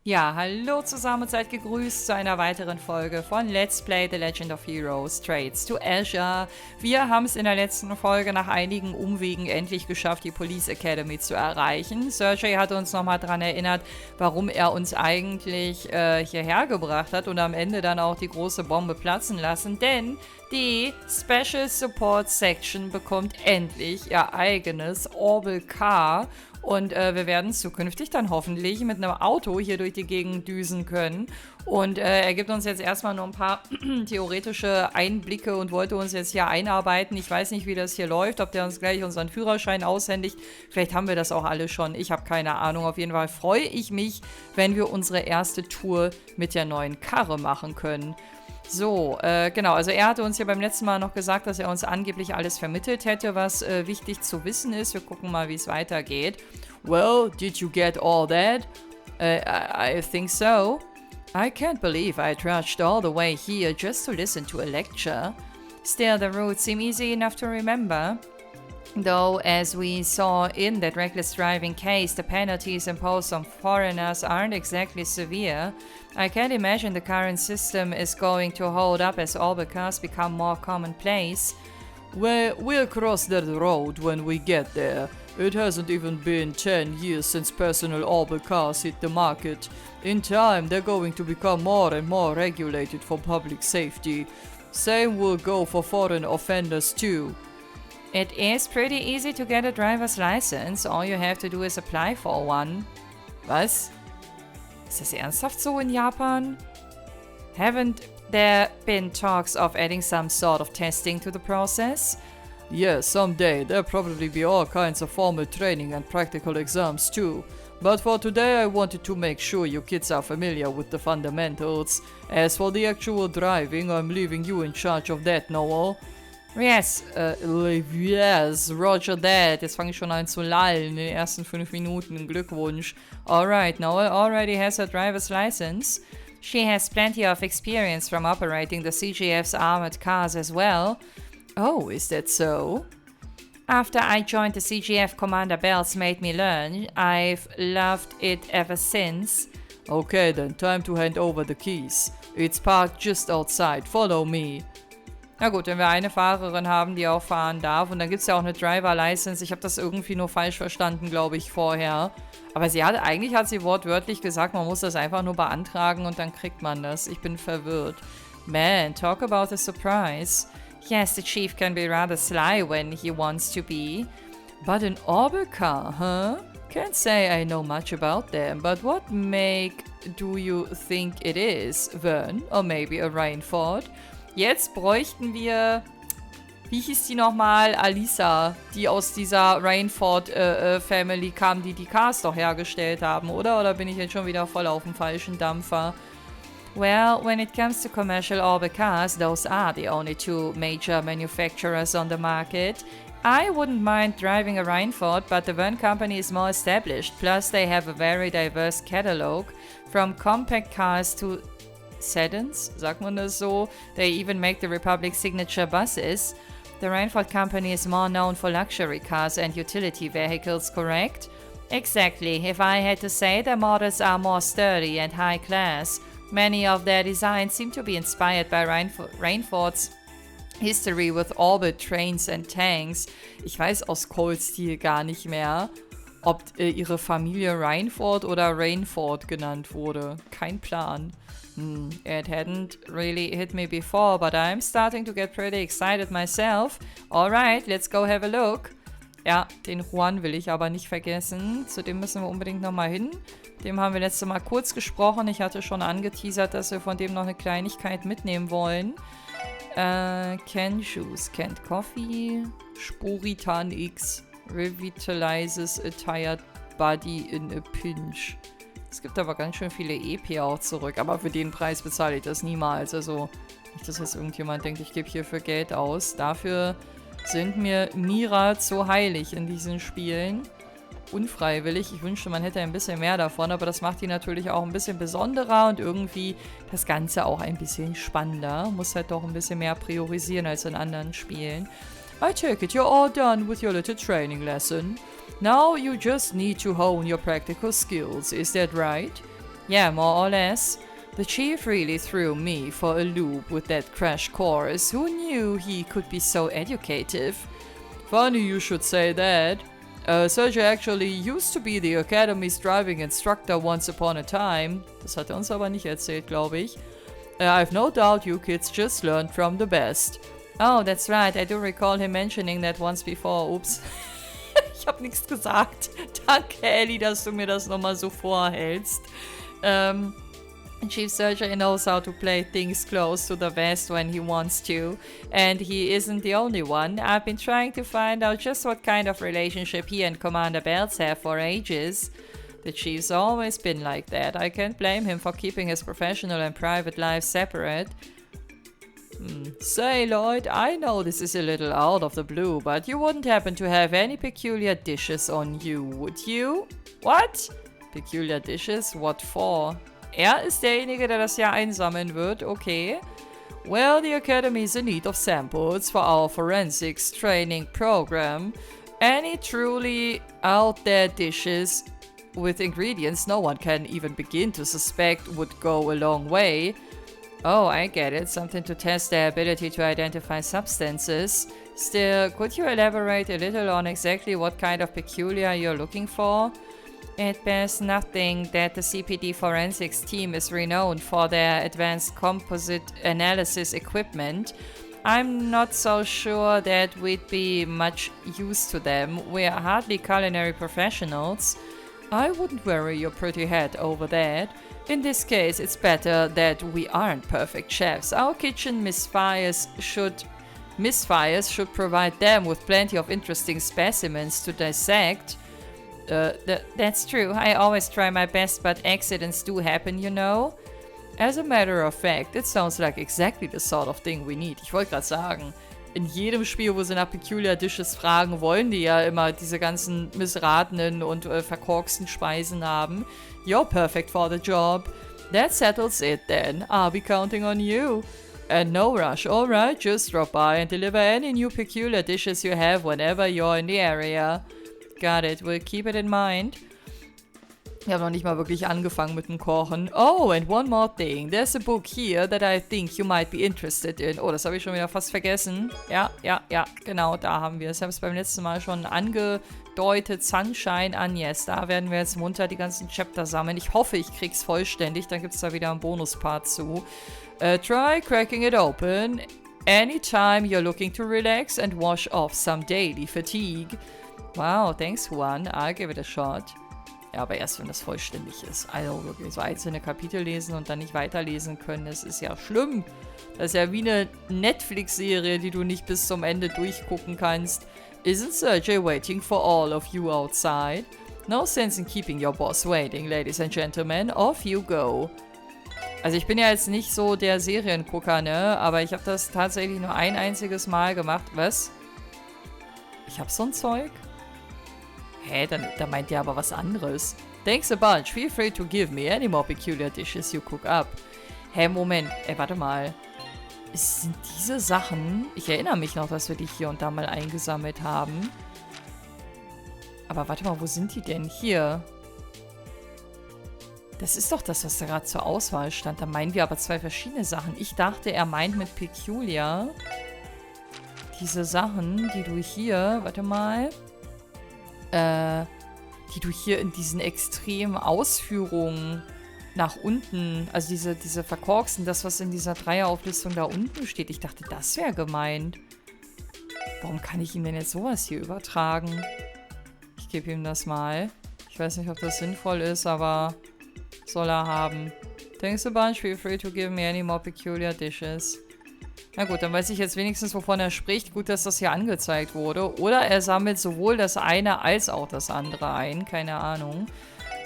Ja, hallo zusammen und seid gegrüßt zu einer weiteren Folge von Let's Play The Legend of Heroes Trades to Azure. Wir haben es in der letzten Folge nach einigen Umwegen endlich geschafft, die Police Academy zu erreichen. Sergey hat uns nochmal daran erinnert, warum er uns eigentlich hierher gebracht hat und am Ende dann auch die große Bombe platzen lassen, denn die Special Support Section bekommt endlich ihr eigenes Orbital Car. Und wir werden zukünftig dann hoffentlich mit einem Auto hier durch die Gegend düsen können. Und er gibt uns jetzt erstmal nur ein paar theoretische Einblicke und wollte uns jetzt hier einarbeiten. Ich weiß nicht, wie das hier läuft, ob der uns gleich unseren Führerschein aushändigt. Vielleicht haben wir das auch alle schon. Ich habe keine Ahnung. Auf jeden Fall freue ich mich, wenn wir unsere erste Tour mit der neuen Karre machen können. So, genau, also er hatte uns ja beim letzten Mal noch gesagt, dass er uns angeblich alles vermittelt hätte, was wichtig zu wissen ist. Wir gucken mal, wie es weitergeht. Well, did you get all that? I think so. I can't believe I trudged all the way here just to listen to a lecture. Still, the routes seem easy enough to remember. Though, as we saw in that reckless driving case, the penalties imposed on foreigners aren't exactly severe. I can't imagine the current system is going to hold up as orbital cars become more commonplace. Well, we'll cross that road when we get there. It hasn't even been 10 years since personal orbital cars hit the market. In time, they're going to become more and more regulated for public safety. Same will go for foreign offenders too. It is pretty easy to get a driver's license. All you have to do is apply for one. Was? Ist das ernsthaft so in Japan? Haven't there been talks of adding some sort of testing to the process? Yes, someday there'll probably be all kinds of formal training and practical exams too. But for today I wanted to make sure you kids are familiar with the fundamentals. As for the actual driving, I'm leaving you in charge of that, Noel. Yes, roger that. Jetzt fange ich schon an zu lallen in den ersten 5 Minuten. Glückwunsch. Alright, Noel already has her driver's license. She has plenty of experience from operating the CGF's armored cars as well. Oh, is that so? After I joined the CGF, Commander Bells made me learn. I've loved it ever since. Okay then, time to hand over the keys. It's parked just outside. Follow me. Na gut, wenn wir eine Fahrerin haben, die auch fahren darf. Und dann gibt es ja auch eine Driver-License. Ich habe das irgendwie nur falsch verstanden, glaube ich, vorher. Aber eigentlich hat sie wortwörtlich gesagt, man muss das einfach nur beantragen und dann kriegt man das. Ich bin verwirrt. Man, talk about a surprise. Yes, the chief can be rather sly when he wants to be. But an orbital car, huh? Can't say I know much about them, but what make do you think it is, Vern? Or maybe a Rainford? Jetzt bräuchten wir, wie hieß die nochmal? Alisa, die aus dieser Rainford Family kam, die die Cars doch hergestellt haben, oder? Oder bin ich jetzt schon wieder voll auf dem falschen Dampfer? Well, when it comes to commercial orbital cars, those are the only two major manufacturers on the market. I wouldn't mind driving a Rainford, but the Vern company is more established. Plus, they have a very diverse catalog, from compact cars to sedans, sagt man das so? They even make the Republic signature buses. The Rainford company is more known for luxury cars and utility vehicles, correct? Exactly. If I had to say, their models are more sturdy and high class. Many of their designs seem to be inspired by Rainford's history with orbit trains and tanks. Ich weiß aus Coles Stil gar nicht mehr, ob ihre Familie Rainford oder Rainford genannt wurde. Kein Plan. It hadn't really hit me before, but I'm starting to get pretty excited myself. Alright, let's go have a look. Ja, den Juan will ich aber nicht vergessen. Zu dem müssen wir unbedingt nochmal hin. Dem haben wir letztes Mal kurz gesprochen. Ich hatte schon angeteasert, dass wir von dem noch eine Kleinigkeit mitnehmen wollen. Canned Juice, Canned Coffee, Sporitan X, Revitalizes a Tired Body in a Pinch. Es gibt aber ganz schön viele EP auch zurück, aber für den Preis bezahle ich das niemals. Also nicht, dass jetzt irgendjemand denkt, ich gebe hierfür Geld aus. Dafür sind mir Mira zu heilig in diesen Spielen. Unfreiwillig. Ich wünschte, man hätte ein bisschen mehr davon, aber das macht die natürlich auch ein bisschen besonderer und irgendwie das Ganze auch ein bisschen spannender. Muss halt doch ein bisschen mehr priorisieren als in anderen Spielen. I take it you're all done with your little training lesson. Now you just need to hone your practical skills, is that right? Yeah, more or less. The chief really threw me for a loop with that crash course. Who knew he could be so educative? Funny you should say that. Sergio actually used to be the Academy's driving instructor once upon a time. Das hat er uns aber nicht erzählt, glaube ich. I've no doubt you kids just learned from the best. Oh, that's right. I do recall him mentioning that once before. Ups. Ich habe nichts gesagt. Danke, Ellie, dass du mir das nochmal so vorhältst. Chief Sergio knows how to play things close to the vest when he wants to, and he isn't the only one. I've been trying to find out just what kind of relationship he and Commander Bells have for ages. The Chief's always been like that. I can't blame him for keeping his professional and private life separate. Say, Lloyd, I know this is a little out of the blue, but you wouldn't happen to have any peculiar dishes on you, would you? What? Peculiar dishes? What for? Er ist derjenige, der das ja einsammeln wird, okay. Well, the Academy is in need of samples for our forensics training program. Any truly out there dishes with ingredients no one can even begin to suspect would go a long way. Oh, I get it. Something to test their ability to identify substances. Still, could you elaborate a little on exactly what kind of peculiar you're looking for? It bears nothing that the CPD forensics team is renowned for their advanced composite analysis equipment. I'm not so sure that we'd be much use to them. We're hardly culinary professionals. I wouldn't worry your pretty head over that. In this case, it's better that we aren't perfect chefs. Our kitchen misfires should provide them with plenty of interesting specimens to dissect. That's true. I always try my best, but accidents do happen, you know. As a matter of fact, it sounds like exactly the sort of thing we need. Ich wollte gerade sagen, in jedem Spiel, wo sie nach Peculiar Dishes fragen, wollen die ja immer diese ganzen missratenen und verkorksten Speisen haben. You're perfect for the job. That settles it then. I'll be counting on you. And no rush, alright? Just drop by and deliver any new peculiar dishes you have whenever you're in the area. Got it, we'll keep it in mind. Ich habe noch nicht mal wirklich angefangen mit dem Kochen. Oh, and one more thing. There's a book here that I think you might be interested in. Oh, das habe ich schon wieder fast vergessen. Ja, genau, da haben wir es. Ich habe es beim letzten Mal schon angedeutet. Sunshine Agnes. Da werden wir jetzt munter die ganzen Chapter sammeln. Ich hoffe, ich krieg's vollständig. Dann gibt es da wieder einen Bonuspart zu. Try cracking it open anytime you're looking to relax and wash off some daily fatigue. Wow, thanks Juan. I'll give it a shot. Ja, aber erst wenn das vollständig ist. Also wirklich so einzelne Kapitel lesen und dann nicht weiterlesen können, das ist ja schlimm. Das ist ja wie eine Netflix-Serie, die du nicht bis zum Ende durchgucken kannst. Isn't Sergey waiting for all of you outside? No sense in keeping your boss waiting, ladies and gentlemen. Off you go. Also ich bin ja jetzt nicht so der Seriengucker, ne? Aber ich habe das tatsächlich nur ein einziges Mal gemacht. Was? Ich hab so ein Zeug? Hä, da meint ihr aber was anderes. Thanks a bunch. Feel free to give me any more peculiar dishes you cook up. Hä, Moment. Warte mal. Sind diese Sachen... Ich erinnere mich noch, dass wir die hier und da mal eingesammelt haben. Aber warte mal, wo sind die denn? Hier. Das ist doch das, was da gerade zur Auswahl stand. Da meinen wir aber zwei verschiedene Sachen. Ich dachte, er meint mit peculiar diese Sachen, die du hier... Warte mal... die du hier in diesen extremen Ausführungen nach unten, also diese verkorksten, das, was in dieser Dreierauflistung da unten steht. Ich dachte, das wäre gemeint. Warum kann ich ihm denn jetzt sowas hier übertragen? Ich gebe ihm das mal. Ich weiß nicht, ob das sinnvoll ist, aber soll er haben. Thanks a bunch, feel free to give me any more peculiar dishes. Na gut, dann weiß ich jetzt wenigstens, wovon er spricht. Gut, dass das hier angezeigt wurde. Oder er sammelt sowohl das eine als auch das andere ein. Keine Ahnung.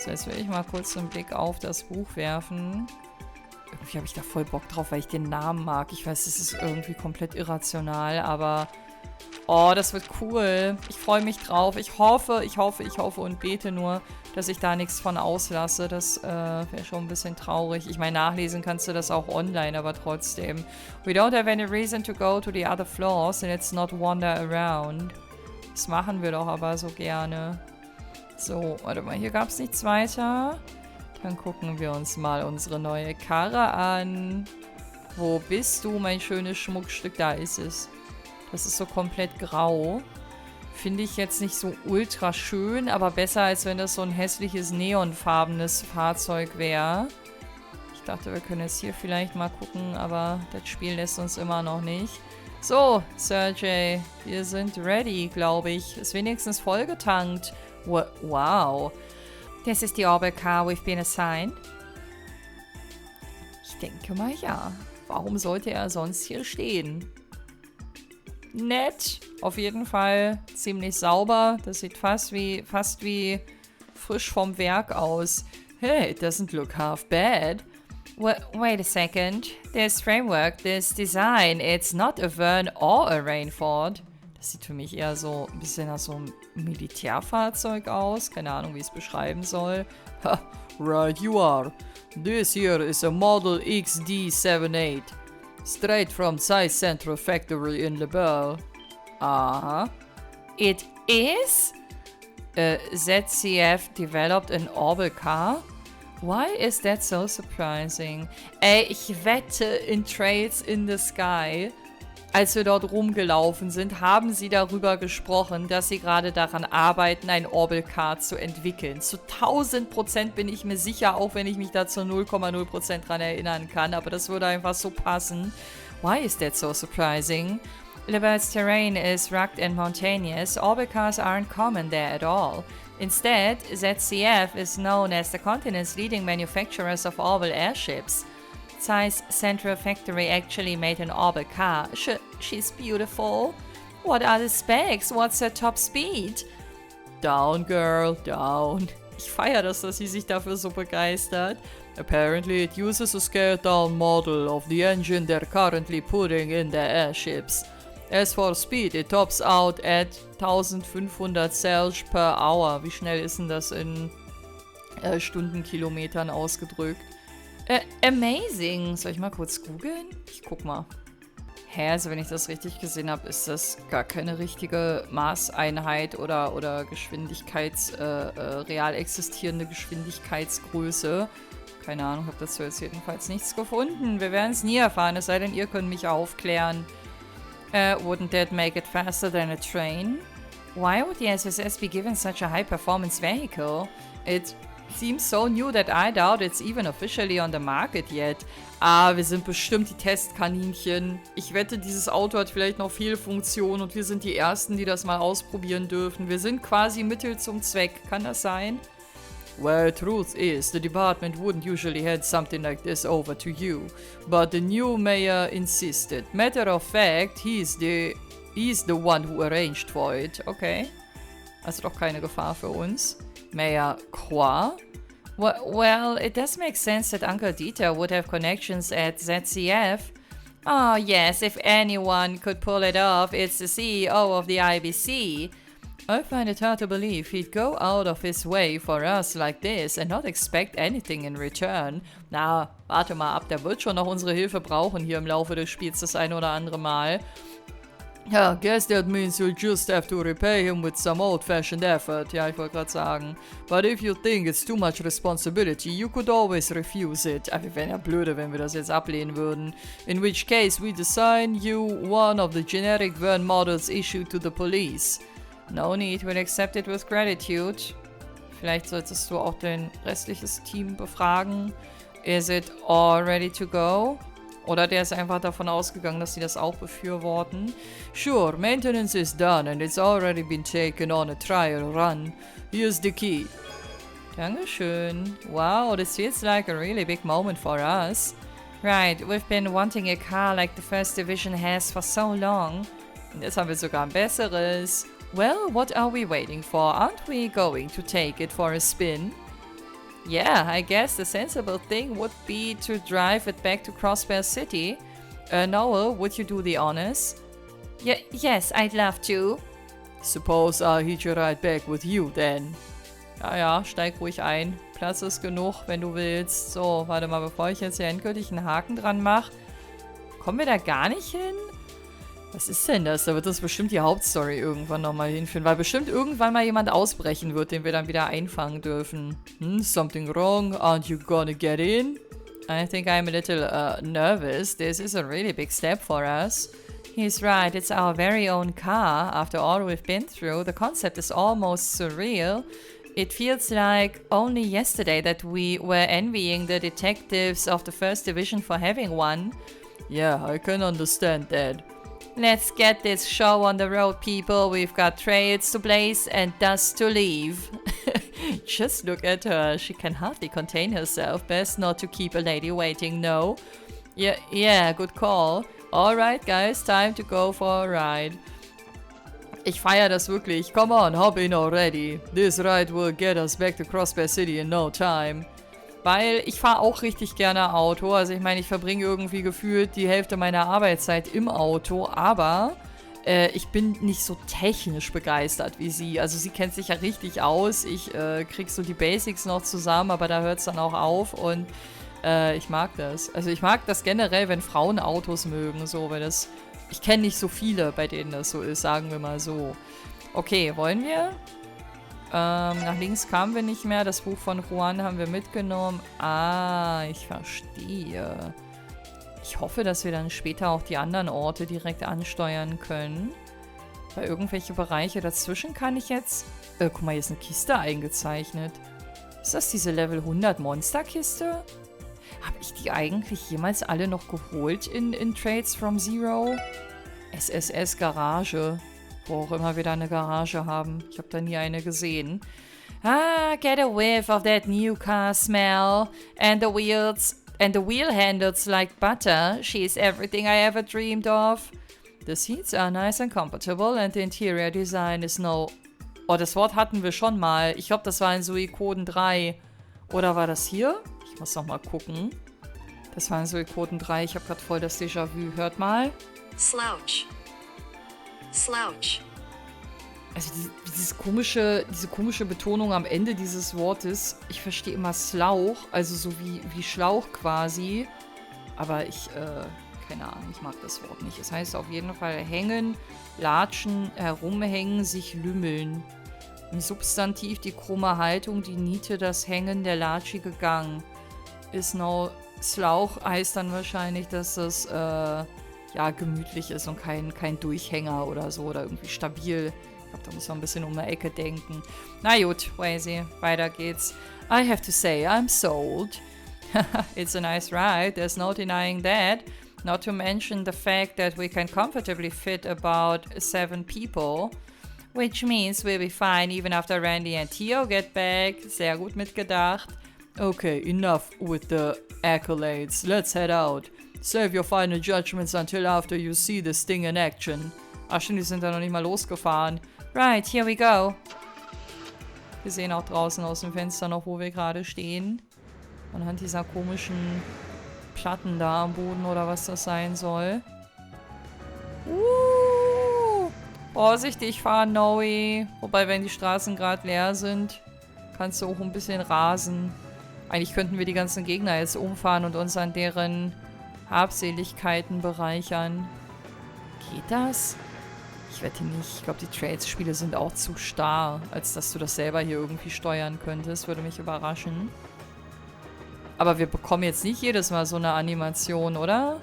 So, jetzt will ich mal kurz einen Blick auf das Buch werfen. Irgendwie habe ich da voll Bock drauf, weil ich den Namen mag. Ich weiß, das ist irgendwie komplett irrational, aber... Oh, das wird cool. Ich freue mich drauf. Ich hoffe und bete nur, dass ich da nichts von auslasse. Das wäre schon ein bisschen traurig. Ich meine, nachlesen kannst du das auch online, aber trotzdem. We don't have any reason to go to the other floors and let's not wander around. Das machen wir doch aber so gerne. So, warte mal, hier gab es nichts weiter. Dann gucken wir uns mal unsere neue Karre an. Wo bist du, mein schönes Schmuckstück? Da ist es. Das ist so komplett grau. Finde ich jetzt nicht so ultra schön, aber besser, als wenn das so ein hässliches neonfarbenes Fahrzeug wäre. Ich dachte, wir können jetzt hier vielleicht mal gucken, aber das Spiel lässt uns immer noch nicht. So, Sergey, wir sind ready, glaube ich. Ist wenigstens vollgetankt. Wow. This is the orbital car we've been assigned. Ich denke mal ja. Warum sollte er sonst hier stehen? Nett. Auf jeden Fall ziemlich sauber. Das sieht fast wie frisch vom Werk aus. Hey, it doesn't look half bad. Wait a second. This framework, this design, it's not a Vern or a Rainford. Das sieht für mich eher so ein bisschen nach so einem Militärfahrzeug aus. Keine Ahnung, wie ich es beschreiben soll. Ha, right you are. This here is a Model XD78. Straight from Zeiss Central Factory in LeBelle. Aha. It is? ZCF developed an orbital car? Why is that so surprising? Ey, ich wette, in Trails in the Sky, als wir dort rumgelaufen sind, haben sie darüber gesprochen, dass sie gerade daran arbeiten, ein Orbital Car zu entwickeln. Zu 1000% bin ich mir sicher, auch wenn ich mich da zu 0,0% dran erinnern kann, aber das würde einfach so passen. Why is that so surprising? LeBelle's terrain is rugged and mountainous. Orbital cars aren't common there at all. Instead, ZCF is known as the continent's leading manufacturers of orbital airships. Zeiss Central Factory actually made an orbital car. She's beautiful. What are the specs? What's her top speed? Down, girl, down. Ich feiere das, dass sie sich dafür so begeistert. Apparently it uses a scaled-down model of the engine they're currently putting in their airships. As for speed, it tops out at 1500 Celsius per hour. Wie schnell ist denn das in Stundenkilometern ausgedrückt? Amazing. Soll ich mal kurz googeln? Ich guck mal. Hä, also wenn ich das richtig gesehen habe, ist das gar keine richtige Maßeinheit oder real existierende Geschwindigkeitsgröße. Keine Ahnung, habe dazu jetzt jedenfalls nichts gefunden. Wir werden es nie erfahren, es sei denn, ihr könnt mich aufklären. Wouldn't that make it faster than a train? Why would the SSS be given such a high-performance vehicle? It seems so new that I doubt it's even officially on the market yet. Ah, wir sind bestimmt die Testkaninchen. Ich wette, dieses Auto hat vielleicht noch viel Funktion und wir sind die Ersten, die das mal ausprobieren dürfen. Wir sind quasi Mittel zum Zweck. Kann das sein? Well, truth is, the department wouldn't usually hand something like this over to you. But the new mayor insisted. Matter of fact, he's the one who arranged for it. Okay. Also doch keine Gefahr für uns. Mayor quoi? Well, it does make sense that Uncle Dieter would have connections at ZCF. Oh yes, if anyone could pull it off, it's the CEO of the IBC. I find it hard to believe he'd go out of his way for us like this and not expect anything in return. Na, warte mal ab, der wird schon noch unsere Hilfe brauchen hier im Laufe des Spiels das ein oder andere Mal. Yeah, guess that means you'll just have to repay him with some old-fashioned effort. Ja, ich wollte gerade sagen. But if you think it's too much responsibility, you could always refuse it. Aber wir wären ja blöde, wenn wir das jetzt ablehnen würden. In which case, we'd assign you one of the generic Vern models issued to the police. No need, we'll accept it with gratitude. Vielleicht solltest du auch dein restliches Team befragen. Is it all ready to go? Oder der ist einfach davon ausgegangen, dass sie das auch befürworten. Sure, maintenance is done and it's already been taken on a trial run. Here's the key. Dankeschön. Wow, this feels like a really big moment for us. Right, we've been wanting a car like the First Division has for so long. Und jetzt haben wir sogar ein besseres. Well, what are we waiting for? Aren't we going to take it for a spin? Yeah, I guess the sensible thing would be to drive it back to Crossbear City. Noel, would you do the honors? Yes, I'd love to. Suppose I'll hitch a ride back with you then. Ja, steig ruhig ein. Platz ist genug, wenn du willst. So, warte mal, bevor ich jetzt hier endgültig einen Haken dran mache. Kommen wir da gar nicht hin? Was ist denn das? Da wird das bestimmt die Hauptstory irgendwann nochmal hinführen, weil bestimmt irgendwann mal jemand ausbrechen wird, den wir dann wieder einfangen dürfen. Something wrong? Aren't you gonna get in? I think I'm a little nervous. This is a really big step for us. He's right, it's our very own car. After all we've been through, the concept is almost surreal. It feels like only yesterday that we were envying the detectives of the first division for having one. Yeah, I can understand that. Let's get this show on the road, people. We've got trails to blaze and dust to leave. Just look at her. She can hardly contain herself. Best not to keep a lady waiting, no? Yeah, good call. Alright, guys, time to go for a ride. Ich feiere das wirklich. Come on, hop in already. This ride will get us back to Crossbear City in no time. Weil ich fahre auch richtig gerne Auto. Also ich meine, ich verbringe irgendwie gefühlt die Hälfte meiner Arbeitszeit im Auto. Aber ich bin nicht so technisch begeistert wie sie. Also sie kennt sich ja richtig aus. Ich krieg so die Basics noch zusammen, aber da hört es dann auch auf. Und ich mag das. Also ich mag das generell, wenn Frauen Autos mögen. So, weil das... Ich kenne nicht so viele, bei denen das so ist, sagen wir mal so. Okay, wollen wir? Nach links kamen wir nicht mehr. Das Buch von Juan haben wir mitgenommen. Ah, ich verstehe. Ich hoffe, dass wir dann später auch die anderen Orte direkt ansteuern können. Weil irgendwelche Bereiche dazwischen kann ich jetzt... guck mal, hier ist eine Kiste eingezeichnet. Ist das diese Level 100 Monsterkiste? Habe ich die eigentlich jemals alle noch geholt in Trades from Zero? SSS Garage. Wo auch immer wir da eine Garage haben. Ich habe da nie eine gesehen. Ah, get a whiff of that new car smell. And the wheel handles like butter. She's everything I ever dreamed of. The seats are nice and comfortable and the interior design is no... Oh, das Wort hatten wir schon mal. Ich glaube, das war in Suikoden 3. Oder war das hier? Ich muss noch mal gucken. Das war in Suikoden 3. Ich habe gerade voll das Déjà-vu. Hört mal. Slouch. Slouch. Also diese komische Betonung am Ende dieses Wortes. Ich verstehe immer Slauch, also so wie Schlauch quasi. Aber keine Ahnung, ich mag das Wort nicht. Es heißt auf jeden Fall hängen, latschen, herumhängen, sich lümmeln. Im Substantiv die krumme Haltung, die Niete, das Hängen, der latschige Gang. Ist no Slauch heißt dann wahrscheinlich, dass das ja, gemütlich ist und kein Durchhänger oder so oder irgendwie stabil. Ich glaube, da muss man ein bisschen um eine Ecke denken. Na gut, Wazy, weiter geht's. I have to say, I'm sold. It's a nice ride, there's no denying that. Not to mention the fact that we can comfortably fit about 7 people. Which means we'll be fine even after Randy and TO get back. Sehr gut mitgedacht. Okay, enough with the accolades. Let's head out. Save your final judgments until after you see this thing in action. Ach stimmt, die sind da noch nicht mal losgefahren. Right, here we go. Wir sehen auch draußen aus dem Fenster noch, wo wir gerade stehen. Anhand dieser komischen Platten da am Boden oder was das sein soll. Vorsichtig fahren, Noe. Wobei, wenn die Straßen gerade leer sind, kannst du auch ein bisschen rasen. Eigentlich könnten wir die ganzen Gegner jetzt umfahren und uns an deren Habseligkeiten bereichern. Geht das? Ich wette nicht. Ich glaube, die Trades-Spiele sind auch zu starr, als dass du das selber hier irgendwie steuern könntest. Würde mich überraschen. Aber wir bekommen jetzt nicht jedes Mal so eine Animation, oder?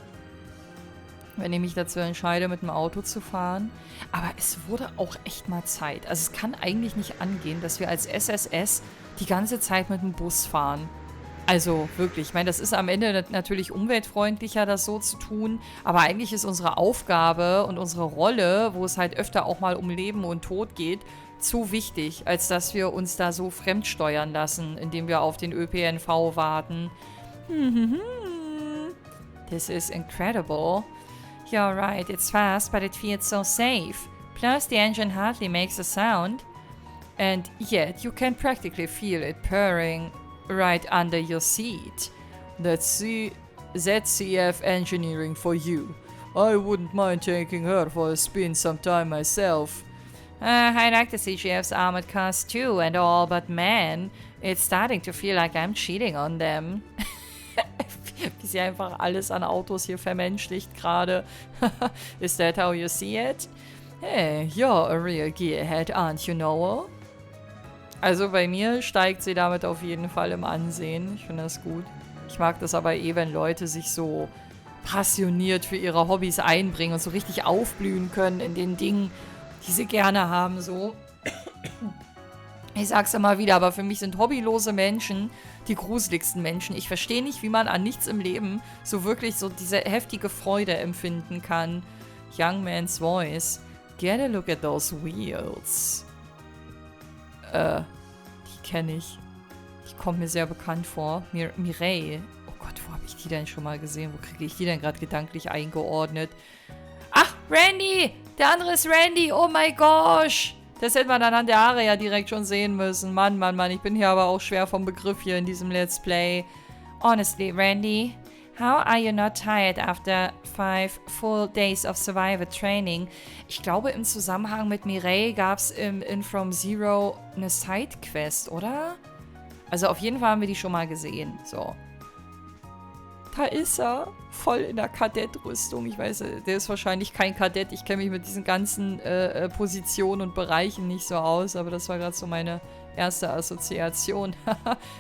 Wenn ich mich dazu entscheide, mit dem Auto zu fahren. Aber es wurde auch echt mal Zeit. Also es kann eigentlich nicht angehen, dass wir als SSS die ganze Zeit mit dem Bus fahren. Also wirklich, ich meine, das ist am Ende natürlich umweltfreundlicher, das so zu tun. Aber eigentlich ist unsere Aufgabe und unsere Rolle, wo es halt öfter auch mal um Leben und Tod geht, zu wichtig, als dass wir uns da so fremdsteuern lassen, indem wir auf den ÖPNV warten. This is incredible. You're right, it's fast, but it feels so safe. Plus, the engine hardly makes a sound. And yet, you can practically feel it purring right under your seat. That's ZCF engineering for you. I wouldn't mind taking her for a spin sometime myself. I like the CGF's armored cars too and all, but man, it's starting to feel like I'm cheating on them. Wie sie einfach alles an Autos hier vermenschlicht gerade. Is that how you see it? Hey, you're a real gearhead, aren't you, Noah? Also bei mir steigt sie damit auf jeden Fall im Ansehen. Ich finde das gut. Ich mag das aber wenn Leute sich so passioniert für ihre Hobbys einbringen und so richtig aufblühen können in den Dingen, die sie gerne haben, so. Ich sag's immer wieder, aber für mich sind hobbylose Menschen die gruseligsten Menschen. Ich verstehe nicht, wie man an nichts im Leben so wirklich so diese heftige Freude empfinden kann. Young Man's Voice. Get a look at those wheels. Die kenne ich. Die kommt mir sehr bekannt vor. Mireille. Oh Gott, wo habe ich die denn schon mal gesehen? Wo kriege ich die denn gerade gedanklich eingeordnet? Ach, Randy! Der andere ist Randy! Oh my gosh! Das hätte man anhand der Haare ja direkt schon sehen müssen. Mann, Mann, Mann. Ich bin hier aber auch schwer vom Begriff hier in diesem Let's Play. Honestly, Randy, how are you not tired after 5 full days of survival training? Ich glaube, im Zusammenhang mit Mireille gab es in From Zero eine Sidequest, oder? Also auf jeden Fall haben wir die schon mal gesehen. So. Da ist er. Voll in der Kadettrüstung. Ich weiß, der ist wahrscheinlich kein Kadett. Ich kenne mich mit diesen ganzen Positionen und Bereichen nicht so aus. Aber das war gerade so meine erste Assoziation.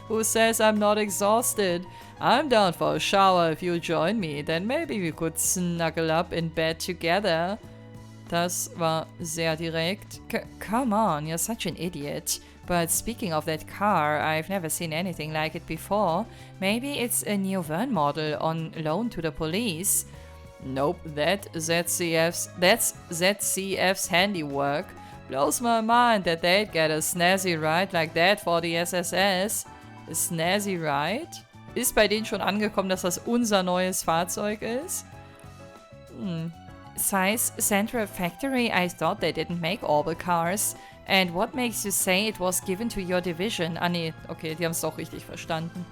Who says I'm not exhausted? I'm down for a shower if you join me. Then maybe we could snuggle up in bed together. Das war sehr direkt. Come on, you're such an idiot. But speaking of that car, I've never seen anything like it before. Maybe it's a new van model on loan to the police. Nope, that's ZCF's handiwork. Blows my mind that they'd get a snazzy ride like that for the SSS. A snazzy ride? Ist bei denen schon angekommen, dass das unser neues Fahrzeug ist? Size Central Factory, I thought they didn't make all the cars. And what makes you say it was given to your division? Ah nee, okay, die haben es doch richtig verstanden.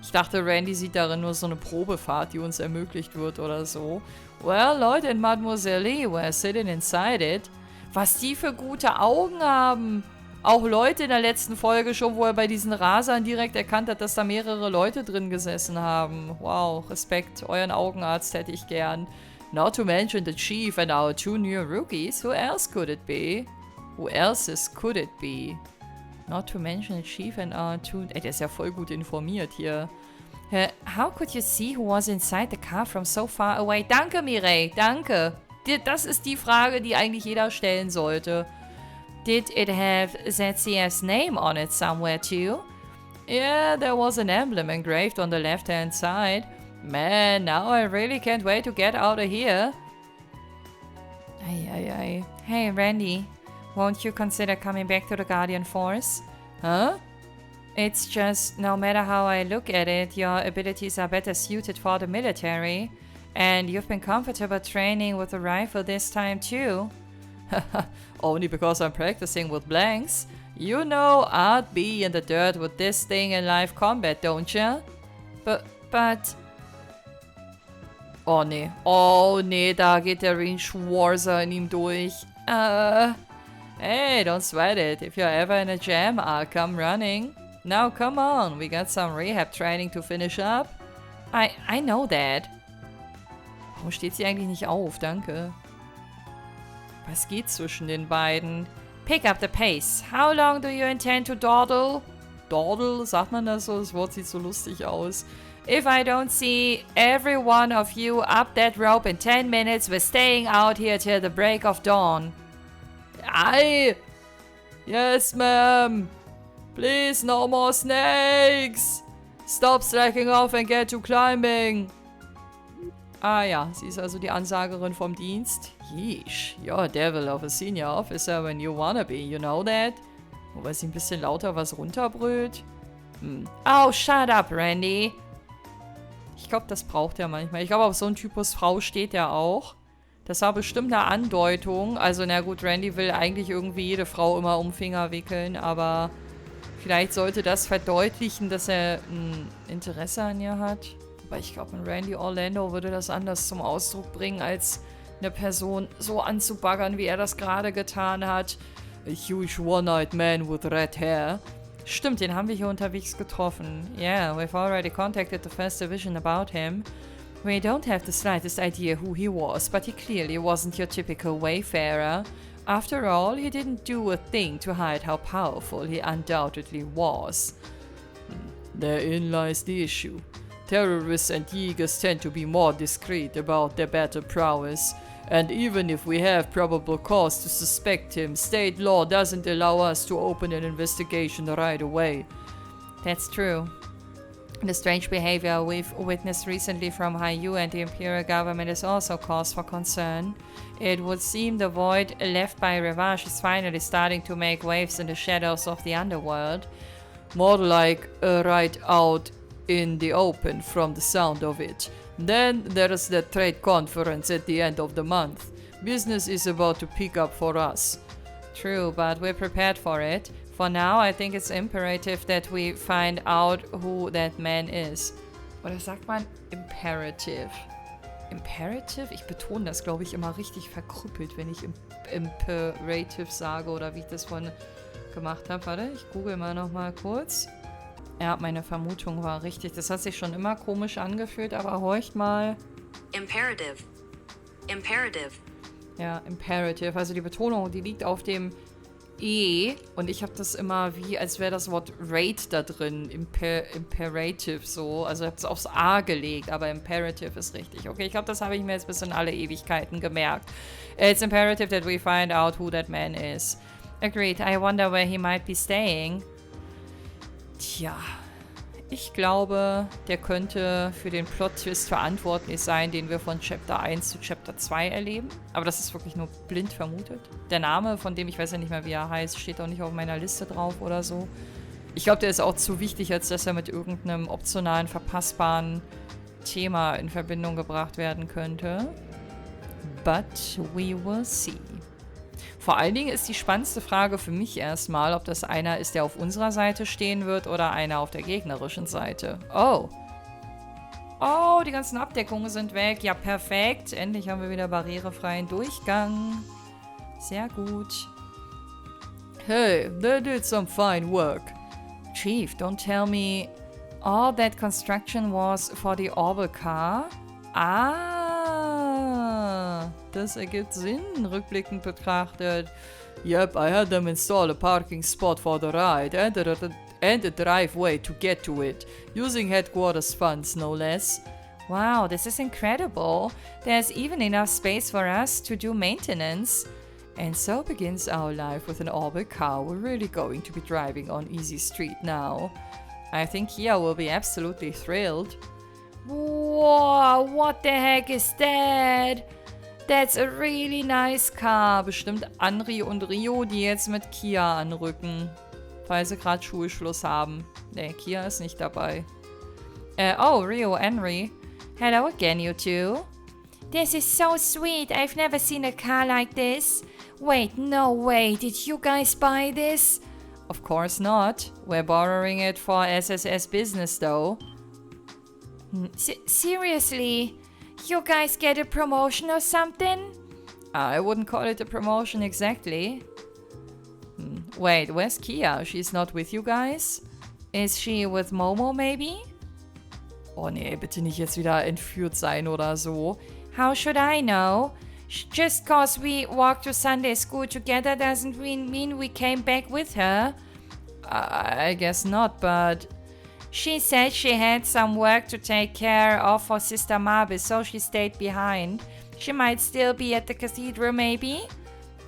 Ich dachte, Randy sieht darin nur so eine Probefahrt, die uns ermöglicht wird oder so. Well, Lloyd and Mademoiselle Lee were sitting inside it. Was die für gute Augen haben. Auch Leute in der letzten Folge schon, wo er bei diesen Rasern direkt erkannt hat, dass da mehrere Leute drin gesessen haben. Wow, Respekt. Euren Augenarzt hätte ich gern. Not to mention the chief and our 2 new rookies. Who else could it be? Who else's could it be? Not to mention the chief and our 2... Ey, der ist ja voll gut informiert hier. How could you see who was inside the car from so far away? Danke, Mireille, danke. Das ist die Frage, die eigentlich jeder stellen sollte. Did it have ZCF's name on it somewhere too? Yeah, there was an emblem engraved on the left-hand side. Man, now I really can't wait to get out of here. Ei. Hey, Randy. Won't you consider coming back to the Guardian Force? Huh? It's just, no matter how I look at it, your abilities are better suited for the military. And you've been comfortable training with a rifle this time too. Only because I'm practicing with blanks. You know I'd be in the dirt with this thing in live combat, don't you? But... Oh nee, da geht der Reinschwarzer in ihm durch. Hey, don't sweat it. If you're ever in a jam, I'll come running. Now come on, we got some rehab training to finish up. I know that. Warum steht sie eigentlich nicht auf? Danke. Was geht zwischen den beiden? Pick up the pace. How long do you intend to dawdle? Dawdle? Sagt man das so? Das Wort sieht so lustig aus. If I don't see every one of you up that rope in 10 minutes, we're staying out here till the break of dawn. Aye! Yes, ma'am! Please, no more snakes! Stop slacking off and get to climbing! Ah ja, sie ist also die Ansagerin vom Dienst. Yeesh, you're a devil of a senior officer when you wanna be, you know that? Wobei sie ein bisschen lauter was runterbrüllt. Oh, shut up, Randy! Ich glaube, das braucht er manchmal. Ich glaube, auf so einen Typus Frau steht er auch. Das war bestimmt eine Andeutung. Also, na gut, Randy will eigentlich irgendwie jede Frau immer um Finger wickeln, aber vielleicht sollte das verdeutlichen, dass er ein Interesse an ihr hat. Aber ich glaube, ein Randy Orlando würde das anders zum Ausdruck bringen, als eine Person so anzubaggern, wie er das gerade getan hat. A huge one-eyed man with red hair. Stimmt, den haben wir hier unterwegs getroffen. Yeah, we've already contacted the First Division about him. We don't have the slightest idea who he was, but he clearly wasn't your typical wayfarer. After all, he didn't do a thing to hide how powerful he undoubtedly was. Therein lies the issue. Terrorists and Jägers tend to be more discreet about their battle prowess, and even if we have probable cause to suspect him, state law doesn't allow us to open an investigation right away. That's true. The strange behavior we've witnessed recently from HIER and the Imperial government is also cause for concern. It would seem the void left by Revenge is finally starting to make waves in the shadows of the underworld. More like right out in the open from the sound of it. Then there's the trade conference at the end of the month. Business is about to pick up for us. True, but we're prepared for it. For now, I think it's imperative that we find out who that man is. Oder sagt man imperative? Imperative? Ich betone das, glaube ich, immer richtig verkrüppelt, wenn ich imperative sage oder wie ich das vorhin gemacht habe. Warte, ich google mal nochmal kurz. Ja, meine Vermutung war richtig. Das hat sich schon immer komisch angefühlt, aber horcht mal. Imperative. Imperative. Ja, imperative. Also die Betonung, die liegt auf dem E und ich habe das immer wie, als wäre das Wort Rate da drin. Imperative so. Also ich habe es aufs A gelegt, aber imperative ist richtig. Okay, ich glaube, das habe ich mir jetzt bis in alle Ewigkeiten gemerkt. It's imperative that we find out who that man is. Agreed. I wonder where he might be staying. Tja, ich glaube, der könnte für den Plot-Twist verantwortlich sein, den wir von Chapter 1 zu Chapter 2 erleben. Aber das ist wirklich nur blind vermutet. Der Name, von dem ich weiß ja nicht mehr, wie er heißt, steht auch nicht auf meiner Liste drauf oder so. Ich glaube, der ist auch zu wichtig, als dass er mit irgendeinem optionalen, verpassbaren Thema in Verbindung gebracht werden könnte. But we will see. Vor allen Dingen ist die spannendste Frage für mich erstmal, ob das einer ist, der auf unserer Seite stehen wird oder einer auf der gegnerischen Seite. Oh. Oh, die ganzen Abdeckungen sind weg. Ja, perfekt. Endlich haben wir wieder barrierefreien Durchgang. Sehr gut. Hey, they did some fine work. Chief, don't tell me all that construction was for the orbital car? Das ergibt Sinn, rückblickend betrachtet. Yep, I had them install a parking spot for the ride and a driveway to get to it, using headquarters funds, no less. Wow, this is incredible. There's even enough space for us to do maintenance. And so begins our life with an orbital car. We're really going to be driving on Easy Street now. I think HIER will be absolutely thrilled. Whoa, what the heck is that? That's a really nice car. Bestimmt Anri und Rio, die jetzt mit Kia anrücken. Weil sie gerade Schulschluss haben. Ne, Kia ist nicht dabei. Oh, Rio, Anri. Hello again, you two. This is so sweet. I've never seen a car like this. Wait, no way. Did you guys buy this? Of course not. We're borrowing it for SSS business, though. Seriously? You guys get a promotion or something? I wouldn't call it a promotion exactly. Wait, where's Kia? She's not with you guys? Is she with Momo maybe? Oh nee, bitte nicht jetzt wieder entführt sein oder so. How should I know? Just cause we walked to Sunday school together doesn't mean we came back with her. I guess not, but... She said she had some work to take care of for Sister Marby, so she stayed behind. She might still be at the cathedral, maybe?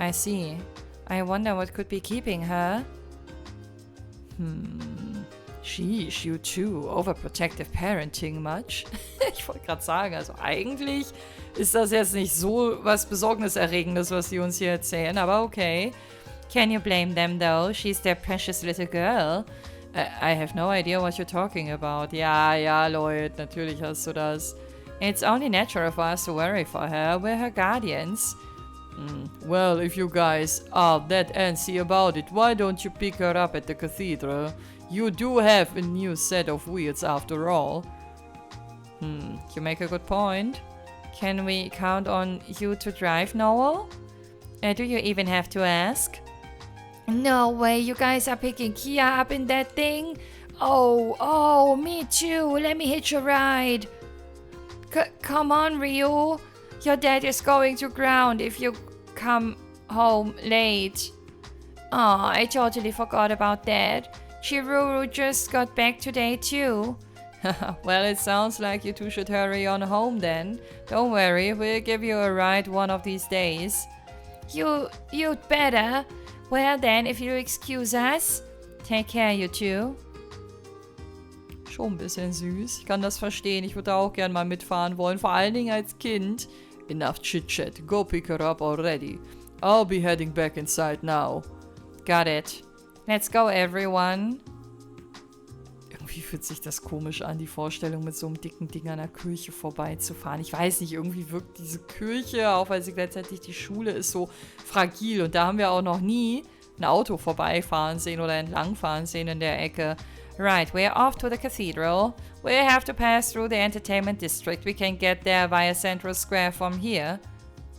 I see. I wonder what could be keeping her. Sheesh, you too. Overprotective parenting much? Ich wollte gerade sagen, also eigentlich ist das jetzt nicht so was Besorgniserregendes, was die uns hier erzählen, aber okay. Can you blame them though? She's their precious little girl. I have no idea what you're talking about. Ja, Lloyd, natürlich hast du das. It's only natural for us to worry for her. We're her guardians. Well, if you guys are that antsy about it, why don't you pick her up at the cathedral? You do have a new set of wheels after all. You make a good point. Can we count on you to drive, Noel? Do you even have to ask? No way, you guys are picking Kia up in that thing? Oh, me too. Let me hitch a ride. Come on, Ryu. Your dad is going to ground if you come home late. Oh, I totally forgot about that. Chiruru just got back today too. Well, it sounds like you two should hurry on home then. Don't worry, we'll give you a ride one of these days. You'd better. Well then, if you excuse us, take care, you two. Schon ein bisschen süß. Ich kann das verstehen. Ich würde auch gern mal mitfahren wollen. Vor allen Dingen als Kind. Enough chit-chat. Go pick her up already. I'll be heading back inside now. Got it. Let's go, everyone. Irgendwie fühlt sich das komisch an, die Vorstellung, mit so einem dicken Ding an der Kirche vorbeizufahren. Ich weiß nicht, irgendwie wirkt diese Kirche, auch weil sie gleichzeitig die Schule ist, so fragil. Und da haben wir auch noch nie ein Auto vorbeifahren sehen oder entlangfahren sehen in der Ecke. Right, we're off to the cathedral. We'll have to pass through the entertainment district. We can get there via Central Square from here.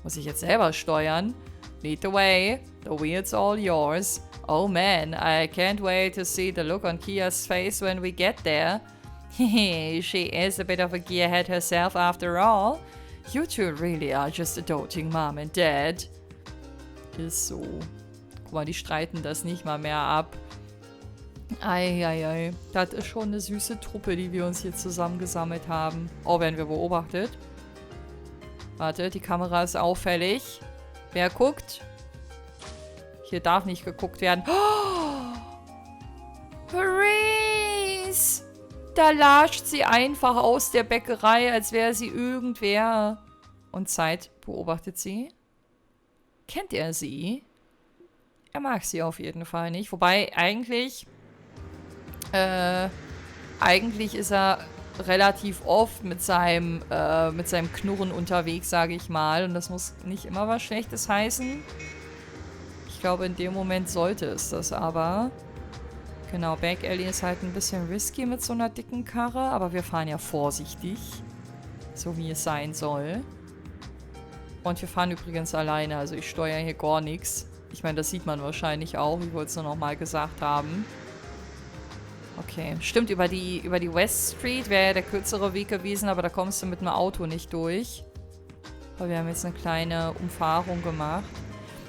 Muss ich jetzt selber steuern? Lead the way. The wheel's all yours. Oh man, I can't wait to see the look on Kia's face when we get there. She is a bit of a gearhead herself after all. You two really are just a doting mom and dad. Ist so. Guck mal, die streiten das nicht mal mehr ab. Eieiei. Das ist schon eine süße Truppe, die wir uns hier zusammengesammelt haben. Oh, werden wir beobachtet? Warte, die Kamera ist auffällig. Wer guckt? Hier darf nicht geguckt werden. Oh! Reese! Da lascht sie einfach aus der Bäckerei, als wäre sie irgendwer. Und Zeit beobachtet sie. Kennt er sie? Er mag sie auf jeden Fall nicht. Wobei, eigentlich ist er relativ oft mit seinem Knurren unterwegs, sage ich mal. Und das muss nicht immer was Schlechtes heißen. Ich glaube, in dem Moment sollte es das aber. Genau, Back Alley ist halt ein bisschen risky mit so einer dicken Karre. Aber wir fahren ja vorsichtig. So wie es sein soll. Und wir fahren übrigens alleine. Also ich steuere hier gar nichts. Ich meine, das sieht man wahrscheinlich auch. Ich wollte es nur nochmal gesagt haben. Okay, stimmt, über die West Street wäre ja der kürzere Weg gewesen, aber da kommst du mit einem Auto nicht durch. Aber wir haben jetzt eine kleine Umfahrung gemacht.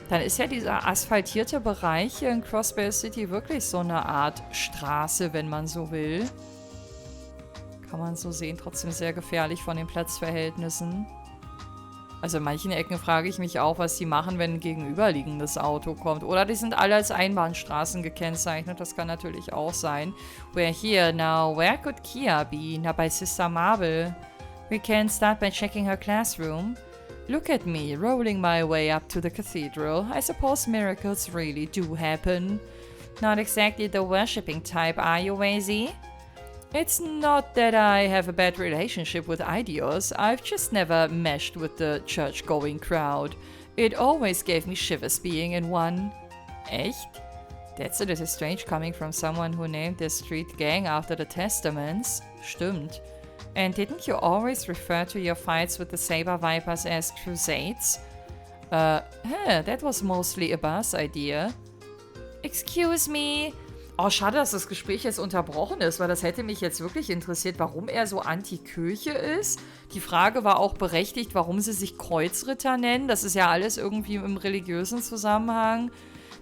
Dann ist ja dieser asphaltierte Bereich hier in Crossbell City wirklich so eine Art Straße, wenn man so will. Kann man so sehen, trotzdem sehr gefährlich von den Platzverhältnissen. Also in manchen Ecken frage ich mich auch, was die machen, wenn ein gegenüberliegendes Auto kommt. Oder die sind alle als Einbahnstraßen gekennzeichnet. Das kann natürlich auch sein. We're here now. Where could Kia be? Na, bei Sister Marble. We can start by checking her classroom. Look at me, rolling my way up to the cathedral. I suppose miracles really do happen. Not exactly the worshipping type, are you, Wazy? It's not that I have a bad relationship with ideas, I've just never meshed with the church-going crowd. It always gave me shivers being in one. Echt? That's a little strange coming from someone who named their street gang after the Testaments. Stimmt. And didn't you always refer to your fights with the Saber Vipers as crusades? That was mostly a Buzz idea. Excuse me. Oh, schade, dass das Gespräch jetzt unterbrochen ist, weil das hätte mich jetzt wirklich interessiert, warum er so Anti-Kirche ist. Die Frage war auch berechtigt, warum sie sich Kreuzritter nennen. Das ist ja alles irgendwie im religiösen Zusammenhang.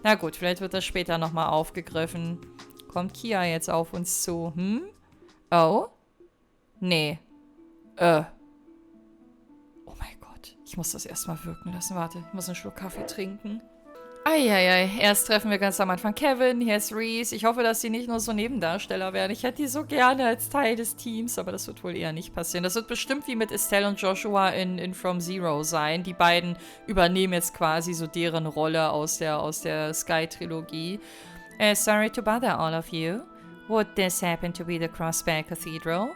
Na gut, vielleicht wird das später nochmal aufgegriffen. Kommt Kia jetzt auf uns zu, hm? Oh? Nee. Oh mein Gott, ich muss das erstmal wirken lassen. Warte, ich muss einen Schluck Kaffee trinken. Eieiei, erst treffen wir ganz am Anfang Kevin, hier ist Reese. Ich hoffe, dass sie nicht nur so Nebendarsteller werden. Ich hätte die so gerne als Teil des Teams, aber das wird wohl eher nicht passieren. Das wird bestimmt wie mit Estelle und Joshua in From Zero sein. Die beiden übernehmen jetzt quasi so deren Rolle aus der Sky-Trilogie. Sorry to bother all of you. Would this happen to be the Crossbear Cathedral?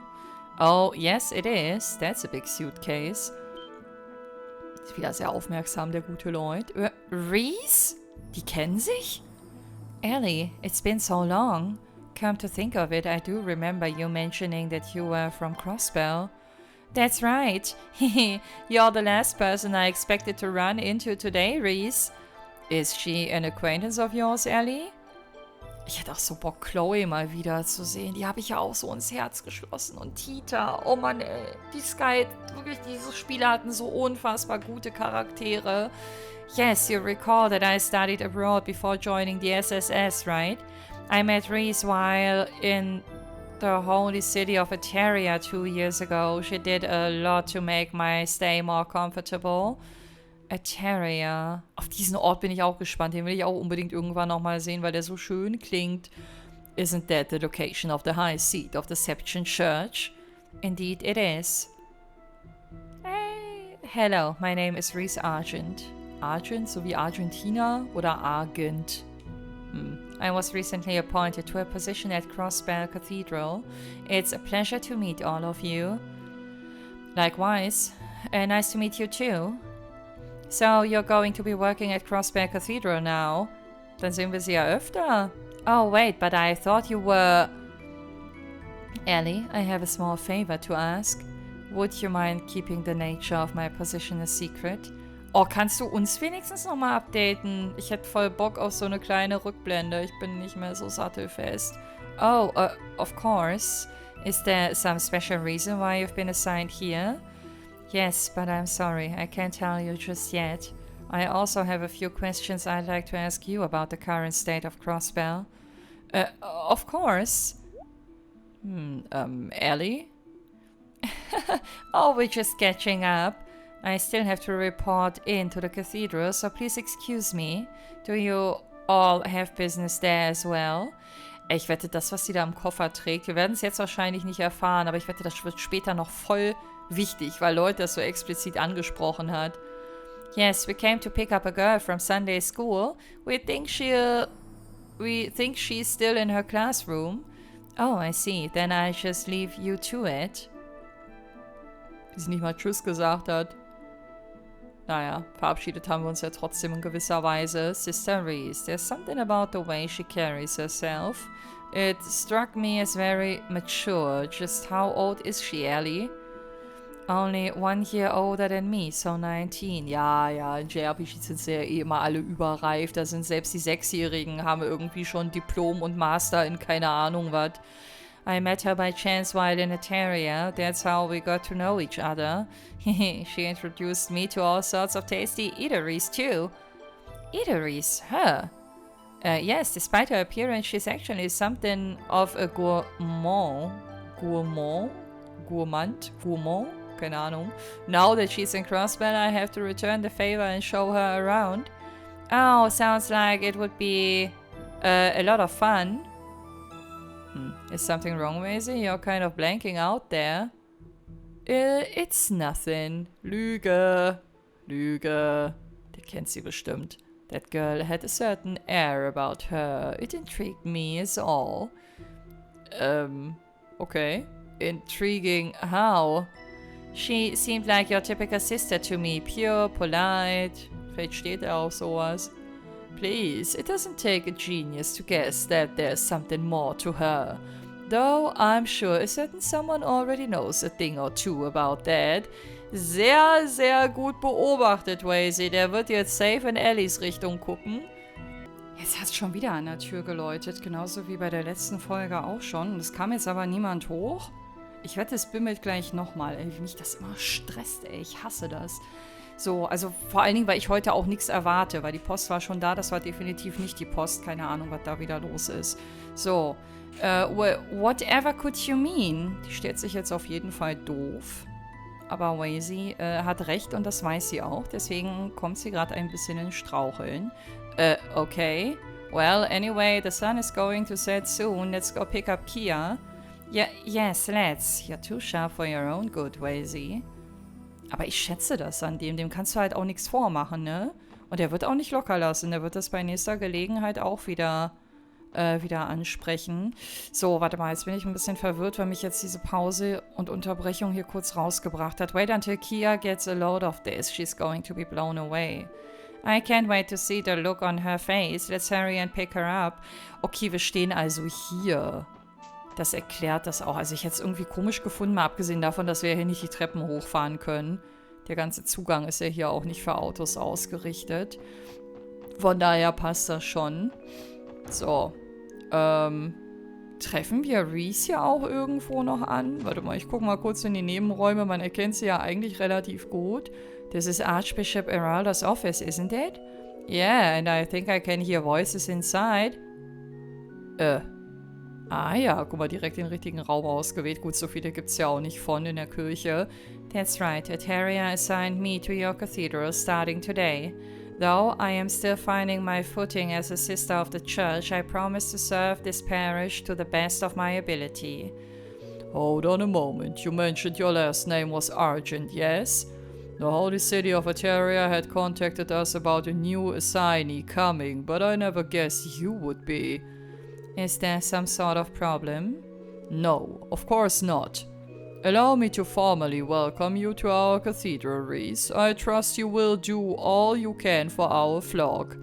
Oh, yes, it is. That's a big suitcase. Ist wieder sehr aufmerksam, der gute Lloyd. Reese? Die kennen sich? Ellie, it's been so long. Come to think of it, I do remember you mentioning that you were from Crossbell. That's right. You're the last person I expected to run into today, Reese. Is she an acquaintance of yours, Ellie? Ich hätte auch so Bock, Chloe mal wieder zu sehen. Die habe ich ja auch so ins Herz geschlossen. Und Tita, oh Mann, ey. Die Sky, wirklich, diese Spiele hatten so unfassbar gute Charaktere. Yes, you recall that I studied abroad before joining the SSS, right? I met Reese while in the holy city of Eteria 2 years ago. She did a lot to make my stay more comfortable. Eteria. Auf diesen Ort bin ich auch gespannt. Den will ich auch unbedingt irgendwann nochmal sehen, weil der so schön klingt. Isn't that the location of the high seat of the Septian Church? Indeed it is. Hey. Hello, my name is Reese Argent. Argent, so wie Argentina oder Argent? I was recently appointed to a position at Crossbell Cathedral. It's a pleasure to meet all of you. Likewise. Nice to meet you too. So, you're going to be working at Crossbell Cathedral now? Dann sehen wir sie ja öfter. Oh, wait, but I thought you were... Ellie, I have a small favor to ask. Would you mind keeping the nature of my position a secret? Oh, kannst du uns wenigstens nochmal updaten? Ich hätte voll Bock auf so eine kleine Rückblende. Ich bin nicht mehr so sattelfest. Oh, of course. Is there some special reason why you've been assigned here? Yes, but I'm sorry, I can't tell you just yet. I also have a few questions I'd like to ask you about the current state of Crossbell. Of course. Ellie? Oh, we're just catching up. I still have to report in to the cathedral, so please excuse me. Do you all have business there as well? Ich wette, das, was sie da im Koffer trägt, wir werden es jetzt wahrscheinlich nicht erfahren, aber ich wette, das wird später noch voll wichtig, weil Leute das so explizit angesprochen hat. Yes, we came to pick up a girl from Sunday school. We think she's still in her classroom. Oh, I see. Then I just leave you to it. Wie sie nicht mal Tschüss gesagt hat. Naja, verabschiedet haben wir uns ja trotzdem in gewisser Weise. Sister Reese, there's something about the way she carries herself. It struck me as very mature. Just how old is she, Ellie? Only 1 year older than me, so 19. Ja, in JRPGs sind sie ja eh immer alle überreif. Da sind selbst die 6-Jährigen, haben irgendwie schon Diplom und Master in keine Ahnung was. I met her by chance while in Eteria. That's how we got to know each other. She introduced me to all sorts of tasty eateries too. Eateries? Her? Yes, despite her appearance, she's actually something of a gourmand? Keine Ahnung. Now that she's in Crossbell, I have to return the favor and show her around. Oh, sounds like it would be a lot of fun. Is something wrong, Maisie? You're kind of blanking out there. It's nothing. Lüge. Die kennt sie bestimmt. That girl had a certain air about her. It intrigued me is all. Okay. Intriguing how? She seemed like your typical sister to me. Pure, polite. Vielleicht steht da auch sowas. Please, it doesn't take a genius to guess that there's something more to her. Though I'm sure a certain someone already knows a thing or two about that. Sehr, sehr gut beobachtet, Wazy. Der wird jetzt safe in Ellies Richtung gucken. Jetzt hat es schon wieder an der Tür geläutet, genauso wie bei der letzten Folge auch schon. Es kam jetzt aber niemand hoch. Ich wette, es bimmelt gleich nochmal. Wie mich das immer stresst, ey. Ich hasse das. So, also vor allen Dingen, weil ich heute auch nichts erwarte, weil die Post war schon da, das war definitiv nicht die Post. Keine Ahnung, was da wieder los ist. So, whatever could you mean? Die stellt sich jetzt auf jeden Fall doof. Aber Wazy hat recht und das weiß sie auch. Deswegen kommt sie gerade ein bisschen in Straucheln. Okay. Well, anyway, the sun is going to set soon. Let's go pick up Kia. Yeah, yes, let's. You're too sharp for your own good, Wazy. Aber ich schätze das an dem. Dem kannst du halt auch nichts vormachen, ne? Und er wird auch nicht locker lassen. Der wird das bei nächster Gelegenheit auch wieder ansprechen. So, warte mal, jetzt bin ich ein bisschen verwirrt, weil mich jetzt diese Pause und Unterbrechung hier kurz rausgebracht hat. Wait until Kia gets a load of this. She's going to be blown away. I can't wait to see the look on her face. Let's hurry and pick her up. Okay, wir stehen also hier. Das erklärt das auch. Also ich hätte es irgendwie komisch gefunden, mal abgesehen davon, dass wir hier nicht die Treppen hochfahren können. Der ganze Zugang ist ja hier auch nicht für Autos ausgerichtet. Von daher passt das schon. So. Treffen wir Reese hier auch irgendwo noch an? Warte mal, ich gucke mal kurz in die Nebenräume. Man erkennt sie ja eigentlich relativ gut. This is Archbishop Eralda's office, isn't it? Yeah, and I think I can hear voices inside. Ah ja, guck mal, direkt den richtigen Raum ausgewählt. Gut, so viele gibt's ja auch nicht von in der Kirche. That's right, Eteria assigned me to your cathedral starting today. Though I am still finding my footing as a sister of the church, I promise to serve this parish to the best of my ability. Hold on a moment, you mentioned your last name was Argent, yes? The Holy City of Eteria had contacted us about a new assignee coming, but I never guessed you would be. Is there some sort of problem? No, of course not. Allow me to formally welcome you to our cathedral, Reese. I trust you will do all you can for our flock.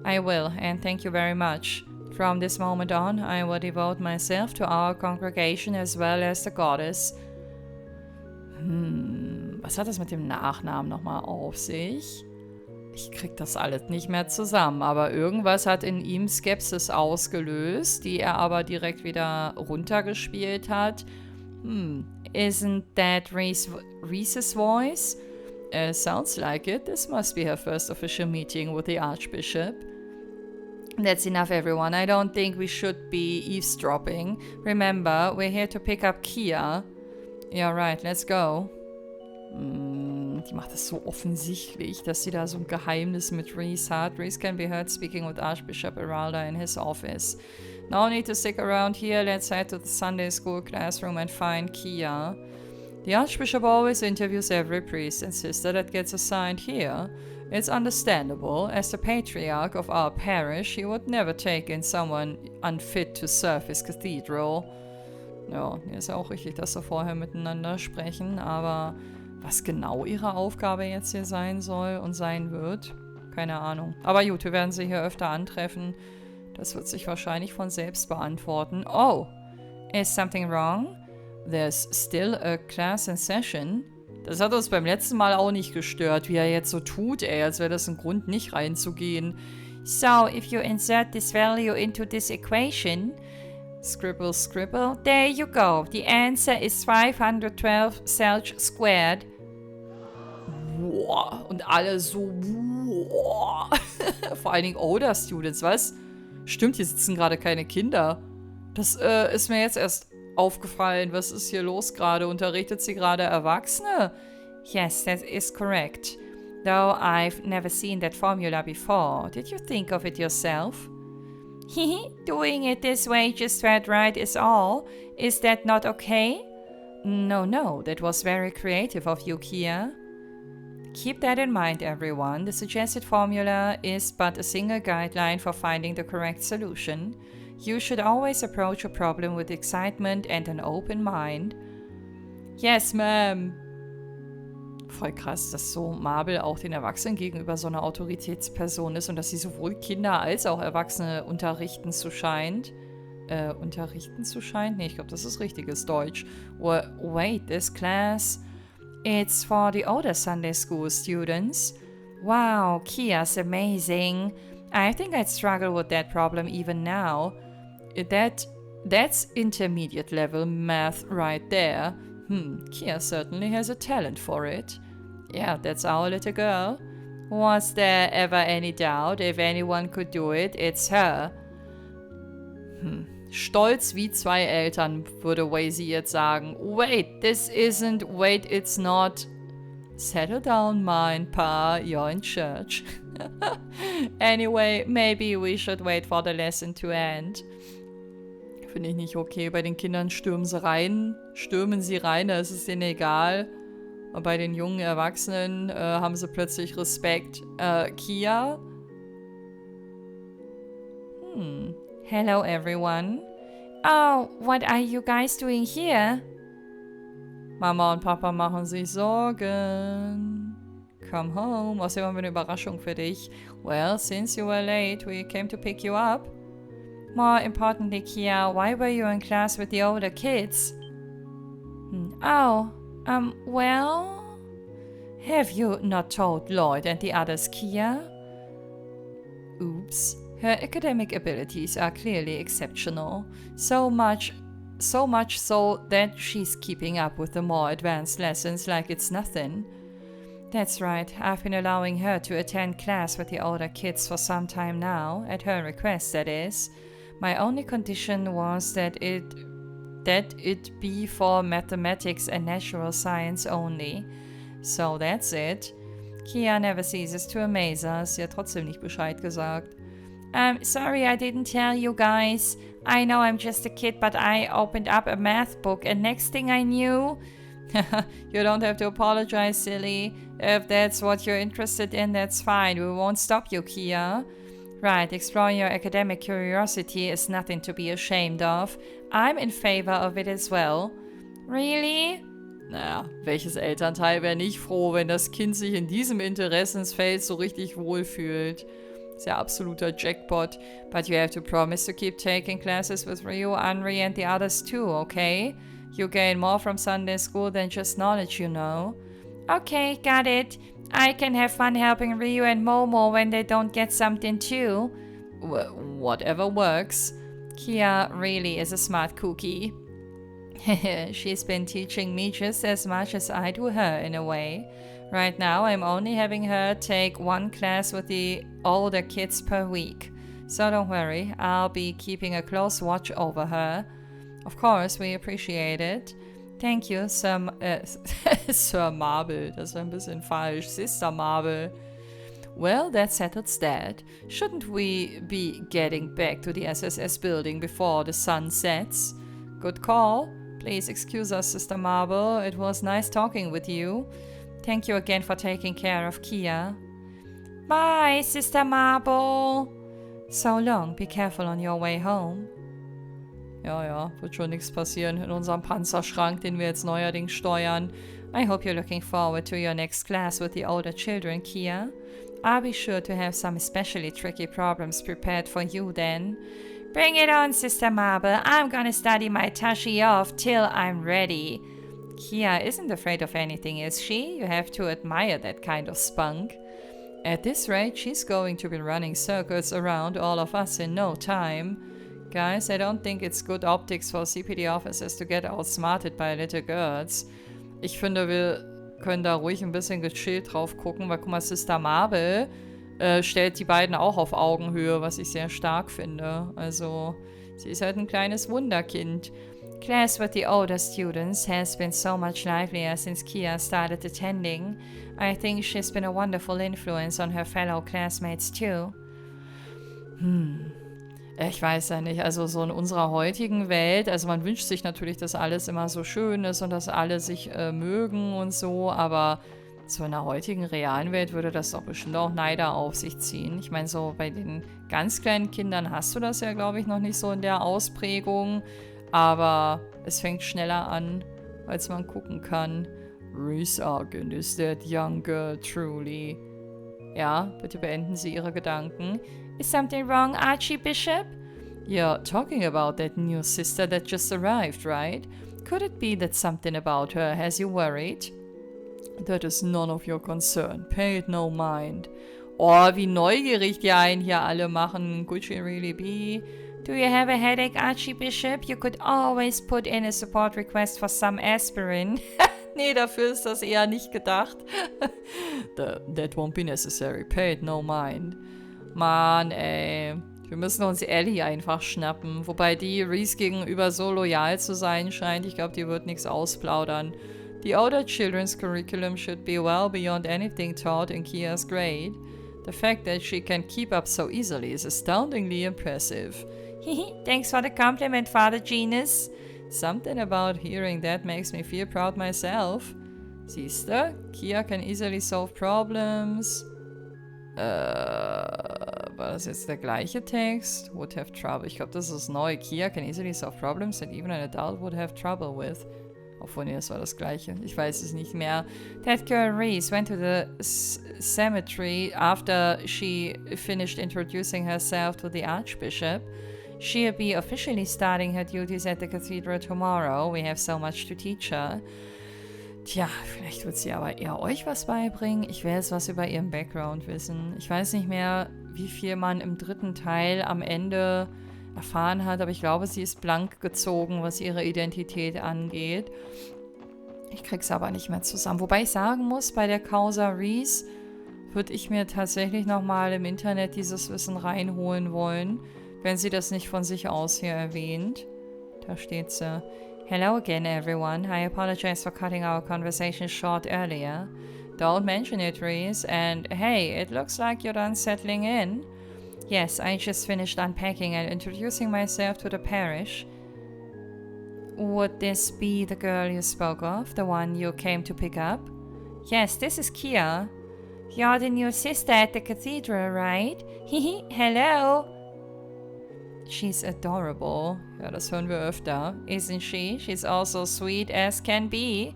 I will, and thank you very much. From this moment on, I will devote myself to our congregation as well as the goddess. Was hat das mit dem Nachnamen nochmal auf sich? Ich krieg das alles nicht mehr zusammen, aber irgendwas hat in ihm Skepsis ausgelöst, die er aber direkt wieder runtergespielt hat. Isn't that Reese's voice? Sounds like it. This must be her first official meeting with the Archbishop. That's enough, everyone. I don't think we should be eavesdropping. Remember, we're here to pick up Kia. Yeah, right, let's go. Die macht das so offensichtlich, dass sie da so ein Geheimnis mit Reese hat. Reese can be heard speaking with Archbishop Eralda in his office. No need to stick around here. Let's head to the Sunday school classroom and find Kia. The Archbishop always interviews every priest and sister that gets assigned here. It's understandable. As the patriarch of our parish, he would never take in someone unfit to serve his cathedral. Ja, ist ja auch richtig, dass sie vorher miteinander sprechen, aber was genau ihre Aufgabe jetzt hier sein soll und sein wird, keine Ahnung. Aber gut, wir werden sie hier öfter antreffen. Das wird sich wahrscheinlich von selbst beantworten. Oh, is something wrong? There's still a class in session. Das hat uns beim letzten Mal auch nicht gestört, wie er jetzt so tut, als wäre das ein Grund, nicht reinzugehen. So, if you insert this value into this equation... Scribble, scribble. There you go. The answer is 512 Celsius squared. Boah. Und alle so, boah. Vor allen Dingen older Students, was? Stimmt, hier sitzen gerade keine Kinder. Das ist mir jetzt erst aufgefallen. Was ist hier los gerade? Unterrichtet sie gerade Erwachsene? Yes, that is correct. Though I've never seen that formula before. Did you think of it yourself? Doing it this way just right is all. Is that not okay? No, that was very creative of you, Kia. Keep that in mind, everyone. The suggested formula is but a single guideline for finding the correct solution. You should always approach a problem with excitement and an open mind. Yes, ma'am. Voll krass, dass so Marvel auch den Erwachsenen gegenüber so eine Autoritätsperson ist und dass sie sowohl Kinder als auch Erwachsene unterrichten zu scheint. Unterrichten zu scheint? Nee, ich glaube, das ist richtiges Deutsch. Wait, this class... It's for the older Sunday school students. Wow, Kia's amazing. I think I'd struggle with that problem even now. That's intermediate level math right there. Kia certainly has a talent for it. Yeah, that's our little girl. Was there ever any doubt if anyone could do it, it's her. Stolz wie zwei Eltern, würde Wazy jetzt sagen. Wait, it's not. Settle down, mein Pa, you're in church. Anyway, maybe we should wait for the lesson to end. Finde ich nicht okay. Bei den Kindern stürmen sie rein, da ist es denen egal. Und bei den jungen Erwachsenen haben sie plötzlich Respekt. Kia? Hello, everyone. Oh, what are you guys doing here? Mama und Papa machen sich Sorgen. Come home. Außerdem haben wir eine Überraschung für dich. Well, since you were late, we came to pick you up. More importantly, Kia, why were you in class with the older kids? Well... Have you not told Lloyd and the others, Kia? Oops. Her academic abilities are clearly exceptional. So much so that she's keeping up with the more advanced lessons like it's nothing. That's right, I've been allowing her to attend class with the older kids for some time now, at her request, that is. My only condition was that it be for mathematics and natural science only. So that's it. Kia never ceases to amaze us. Sie hat trotzdem nicht Bescheid gesagt. Sorry I didn't tell you guys. I know I'm just a kid, but I opened up a math book and next thing I knew... You don't have to apologize, silly. If that's what you're interested in, that's fine. We won't stop you, Kia. Right, exploring your academic curiosity is nothing to be ashamed of. I'm in favor of it as well. Really? Naja, welches Elternteil wäre nicht froh, wenn das Kind sich in diesem Interessensfeld so richtig wohlfühlt? Ist ja absoluter Jackpot. But you have to promise to keep taking classes with Ryu, Anri and the others too, okay? You gain more from Sunday school than just knowledge, you know. Okay, got it. I can have fun helping Ryu and Momo when they don't get something too. Whatever works. Kia really is a smart cookie. She's been teaching me just as much as I do her in a way. Right now, I'm only having her take one class with the older kids per week. So don't worry, I'll be keeping a close watch over her. Of course, we appreciate it. Thank you, Sir Marble. Das ist ein bisschen falsch. Sister Marble. Well, that settles that. Shouldn't we be getting back to the SSS building before the sun sets? Good call. Please excuse us, Sister Marble. It was nice talking with you. Thank you again for taking care of Kia. Bye, Sister Marble. So long. Be careful on your way home. Ja, wird schon nichts passieren in unserem Panzerschrank, den wir jetzt neuerdings steuern. I hope you're looking forward to your next class with the older children, Kia. I'll be sure to have some especially tricky problems prepared for you then. Bring it on, Sister Marble. I'm gonna study my Tashi off till I'm ready. Kia isn't afraid of anything, is she? You have to admire that kind of spunk. At this rate, she's going to be running circles around all of us in no time. Guys, I don't think it's good optics for CPD officers to get outsmarted by little girls. Ich finde, wir können da ruhig ein bisschen gechillt drauf gucken, weil guck mal, Sister Marble stellt die beiden auch auf Augenhöhe, was ich sehr stark finde. Also, sie ist halt ein kleines Wunderkind. Class with the older students has been so much livelier since Kia started attending. I think she's been a wonderful influence on her fellow classmates too. Ich weiß ja nicht, also so in unserer heutigen Welt, also man wünscht sich natürlich, dass alles immer so schön ist und dass alle sich mögen und so, aber so in der heutigen realen Welt würde das doch bestimmt auch Neider auf sich ziehen. Ich meine, so bei den ganz kleinen Kindern hast du das ja, glaube ich, noch nicht so in der Ausprägung, aber es fängt schneller an, als man gucken kann. Resurgent is that young girl truly. Ja, bitte beenden Sie Ihre Gedanken. Is something wrong, Archbishop? You're talking about that new sister that just arrived, right? Could it be that something about her has you worried? That is none of your concern. Pay it no mind. Oh, wie neugierig die einen hier alle machen. Could she really be? Do you have a headache, Archbishop? You could always put in a support request for some aspirin. Nee, dafür ist das eher nicht gedacht. That won't be necessary. Pay it no mind. Mann, ey. Wir müssen uns Ellie einfach schnappen. Wobei die Reese gegenüber so loyal zu sein scheint. Ich glaube, die wird nichts ausplaudern. The older children's curriculum should be well beyond anything taught in Kia's grade. The fact that she can keep up so easily is astoundingly impressive. Thanks for the compliment, Father Genus. Something about hearing that makes me feel proud myself. Siehste, Kia can easily solve problems. War das jetzt der gleiche Text? Would have trouble. Ich glaube, das ist neu. Kia can easily solve problems that even an adult would have trouble with. Obwohl, nee, das war das gleiche. Ich weiß es nicht mehr. That girl Reese went to the cemetery after she finished introducing herself to the Archbishop. She'll be officially starting her duties at the cathedral tomorrow. We have so much to teach her. Tja, vielleicht wird sie aber eher euch was beibringen. Ich will jetzt was über ihren Background wissen. Ich weiß nicht mehr, wie viel man im 3. Teil am Ende erfahren hat, aber ich glaube, sie ist blank gezogen, was ihre Identität angeht. Ich krieg's aber nicht mehr zusammen. Wobei ich sagen muss, bei der Causa Reese würde ich mir tatsächlich nochmal im Internet dieses Wissen reinholen wollen, wenn sie das nicht von sich aus hier erwähnt. Da steht sie. Hello again, everyone. I apologize for cutting our conversation short earlier. Don't mention it, Reese. And hey, it looks like you're done settling in. Yes, I just finished unpacking and introducing myself to the parish. Would this be the girl you spoke of, the one you came to pick up? Yes, this is Kia. You're the new sister at the cathedral, right? Hihi, hello. She's adorable. Ja, das hören wir öfter. Isn't she? She's also sweet as can be.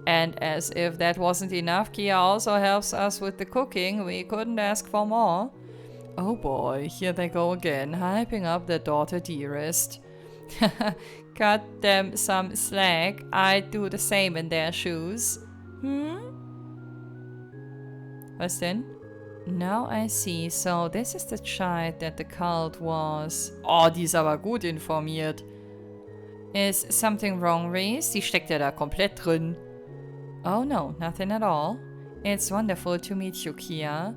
And as if that wasn't enough, Kia also helps us with the cooking. We couldn't ask for more. Oh boy, here they go again, hyping up their daughter dearest. Cut them some slack. I'd do the same in their shoes. Was denn? Now I see. So this is the child that the cult was. Oh, die ist aber gut informiert. Is something wrong, Reese? Die steckt ja da komplett drin. Oh no, nothing at all. It's wonderful to meet you, Kia.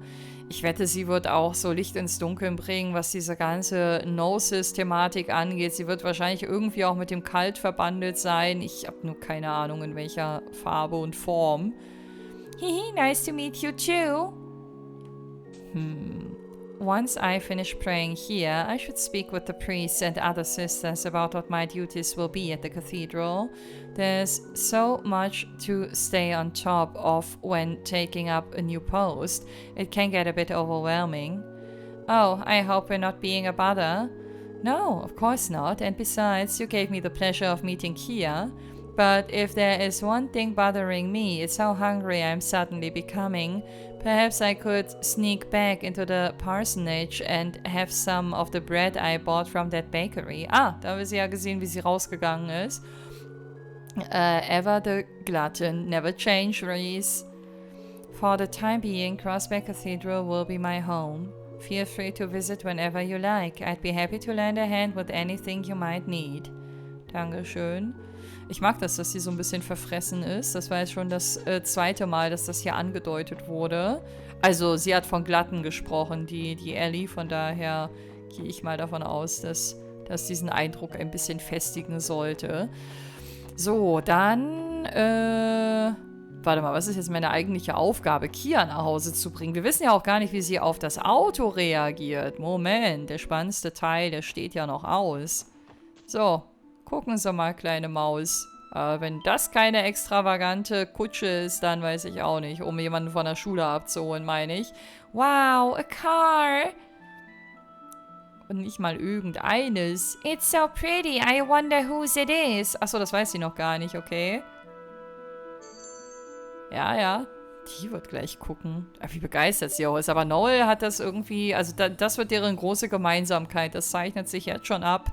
Ich wette, sie wird auch so Licht ins Dunkeln bringen, was diese ganze Gnosis-Thematik angeht. Sie wird wahrscheinlich irgendwie auch mit dem Cult verbandelt sein. Ich habe nur keine Ahnung, in welcher Farbe und Form. Hihi, nice to meet you too. Once I finish praying here, I should speak with the priests and other sisters about what my duties will be at the cathedral. There's so much to stay on top of when taking up a new post. It can get a bit overwhelming. Oh, I hope we're not being a bother. No, of course not. And besides, you gave me the pleasure of meeting Kia. But if there is one thing bothering me, it's how hungry I'm suddenly becoming. Perhaps I could sneak back into the parsonage and have some of the bread I bought from that bakery. Ah, da haben wir sie ja gesehen, wie sie rausgegangen ist. Ever the glutton, never change, Reese. For the time being, Crossback Cathedral will be my home. Feel free to visit whenever you like. I'd be happy to lend a hand with anything you might need. Dankeschön. Ich mag das, dass sie so ein bisschen verfressen ist. Das war jetzt schon das 2. Mal, dass das hier angedeutet wurde. Also, sie hat von Glatten gesprochen, die Ellie. Von daher gehe ich mal davon aus, dass das diesen Eindruck ein bisschen festigen sollte. So, dann, warte mal, was ist jetzt meine eigentliche Aufgabe? Kia nach Hause zu bringen. Wir wissen ja auch gar nicht, wie sie auf das Auto reagiert. Moment, der spannendste Teil, der steht ja noch aus. So. Gucken Sie mal, kleine Maus. Wenn das keine extravagante Kutsche ist, dann weiß ich auch nicht. Um jemanden von der Schule abzuholen, meine ich. Wow, a car! Und nicht mal irgendeines. It's so pretty, I wonder whose it is. Achso, das weiß sie noch gar nicht, okay. Ja, ja. Die wird gleich gucken. Wie begeistert sie auch ist. Aber Noel hat das irgendwie... Also das wird deren große Gemeinsamkeit. Das zeichnet sich jetzt schon ab.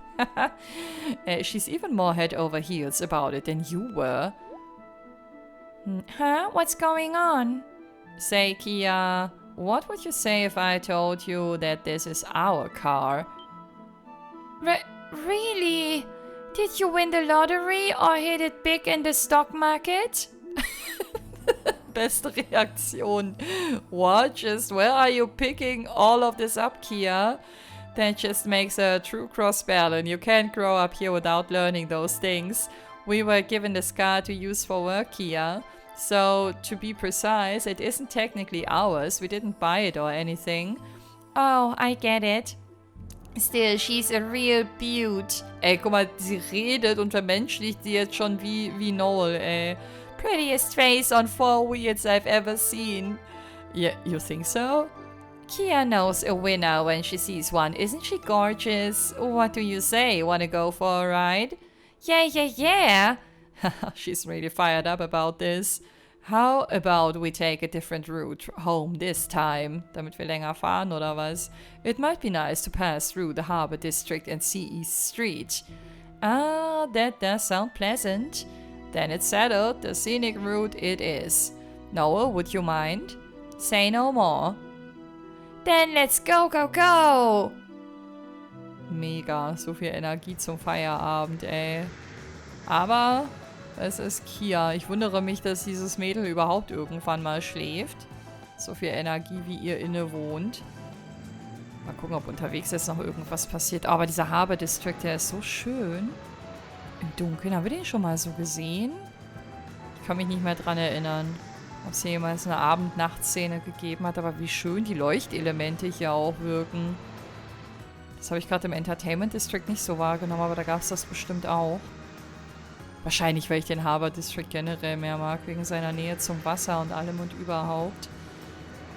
She's even more head over heels about it than you were. Huh? What's going on? Say, Kia, what would you say if I told you that this is our car? Really? Did you win the lottery or hit it big in the stock market? Beste Reaktion. What? Just where are you picking all of this up, Kia? That just makes a true cross-balance. You can't grow up here without learning those things. We were given this car to use for work, Kia. So, to be precise, it isn't technically ours. We didn't buy it or anything. Oh, I get it. Still, she's a real beaut. Ey, guck mal, sie redet und vermenschlicht sie jetzt schon wie Noel, ey. Prettiest face on 4 wheels I've ever seen. Yeah, you think so? Kia knows a winner when she sees one. Isn't she gorgeous? What do you say? Wanna go for a ride? Yeah. She's really fired up about this. How about we take a different route home this time? Damit wir länger fahren, oder was? It might be nice to pass through the Harbor District and see East Street. Ah, that does sound pleasant. Then it's settled. The scenic route it is. Noel, would you mind? Say no more. Then let's go, go, go! Mega, so viel Energie zum Feierabend, ey. Aber es ist Kia. Ich wundere mich, dass dieses Mädel überhaupt irgendwann mal schläft. So viel Energie, wie ihr innewohnt. Mal gucken, ob unterwegs jetzt noch irgendwas passiert. Aber dieser Harbor District, der ist so schön. Im Dunkeln, haben wir den schon mal so gesehen? Ich kann mich nicht mehr dran erinnern, ob es hier jemals eine Abend-Nacht-Szene gegeben hat. Aber wie schön die Leuchtelemente hier auch wirken. Das habe ich gerade im Entertainment District nicht so wahrgenommen, aber da gab es das bestimmt auch. Wahrscheinlich, weil ich den Harbor District generell mehr mag, wegen seiner Nähe zum Wasser und allem und überhaupt.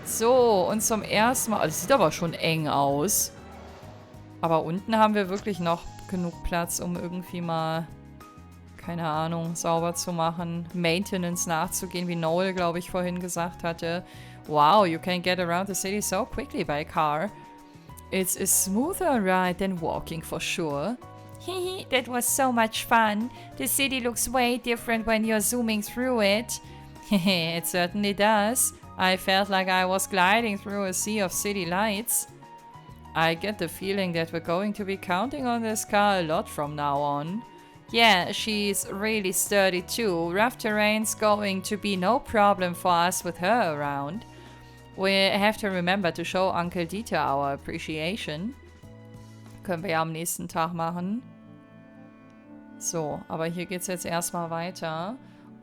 So, und zum ersten Mal... Oh, das sieht aber schon eng aus. Aber unten haben wir wirklich noch genug Platz, um irgendwie mal, keine Ahnung, sauber zu machen. Maintenance nachzugehen, wie Noel, glaube ich, vorhin gesagt hatte. Wow, you can get around the city so quickly by car. It's a smoother ride than walking for sure. Hehe, that was so much fun. The city looks way different when you're zooming through it. Hehe, it certainly does. I felt like I was gliding through a sea of city lights. I get the feeling that we're going to be counting on this car a lot from now on. Yeah, she's really sturdy too. Rough terrain's going to be no problem for us with her around. We have to remember to show Uncle Dieter our appreciation. Können wir ja am nächsten Tag machen. So, aber hier geht's jetzt erstmal weiter.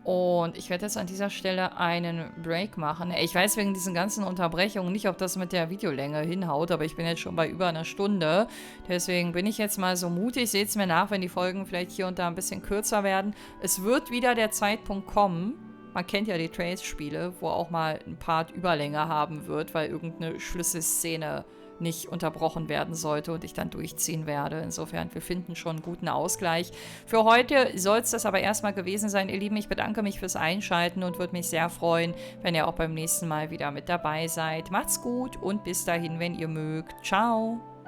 Und ich werde jetzt an dieser Stelle einen Break machen. Ich weiß wegen diesen ganzen Unterbrechungen nicht, ob das mit der Videolänge hinhaut, aber ich bin jetzt schon bei über einer Stunde. Deswegen bin ich jetzt mal so mutig. Seht es mir nach, wenn die Folgen vielleicht hier und da ein bisschen kürzer werden. Es wird wieder der Zeitpunkt kommen. Man kennt ja die Trace-Spiele, wo auch mal ein Part Überlänge haben wird, weil irgendeine Schlüsselszene nicht unterbrochen werden sollte und ich dann durchziehen werde. Insofern, wir finden schon einen guten Ausgleich. Für heute soll es das aber erstmal gewesen sein, ihr Lieben. Ich bedanke mich fürs Einschalten und würde mich sehr freuen, wenn ihr auch beim nächsten Mal wieder mit dabei seid. Macht's gut und bis dahin, wenn ihr mögt. Ciao!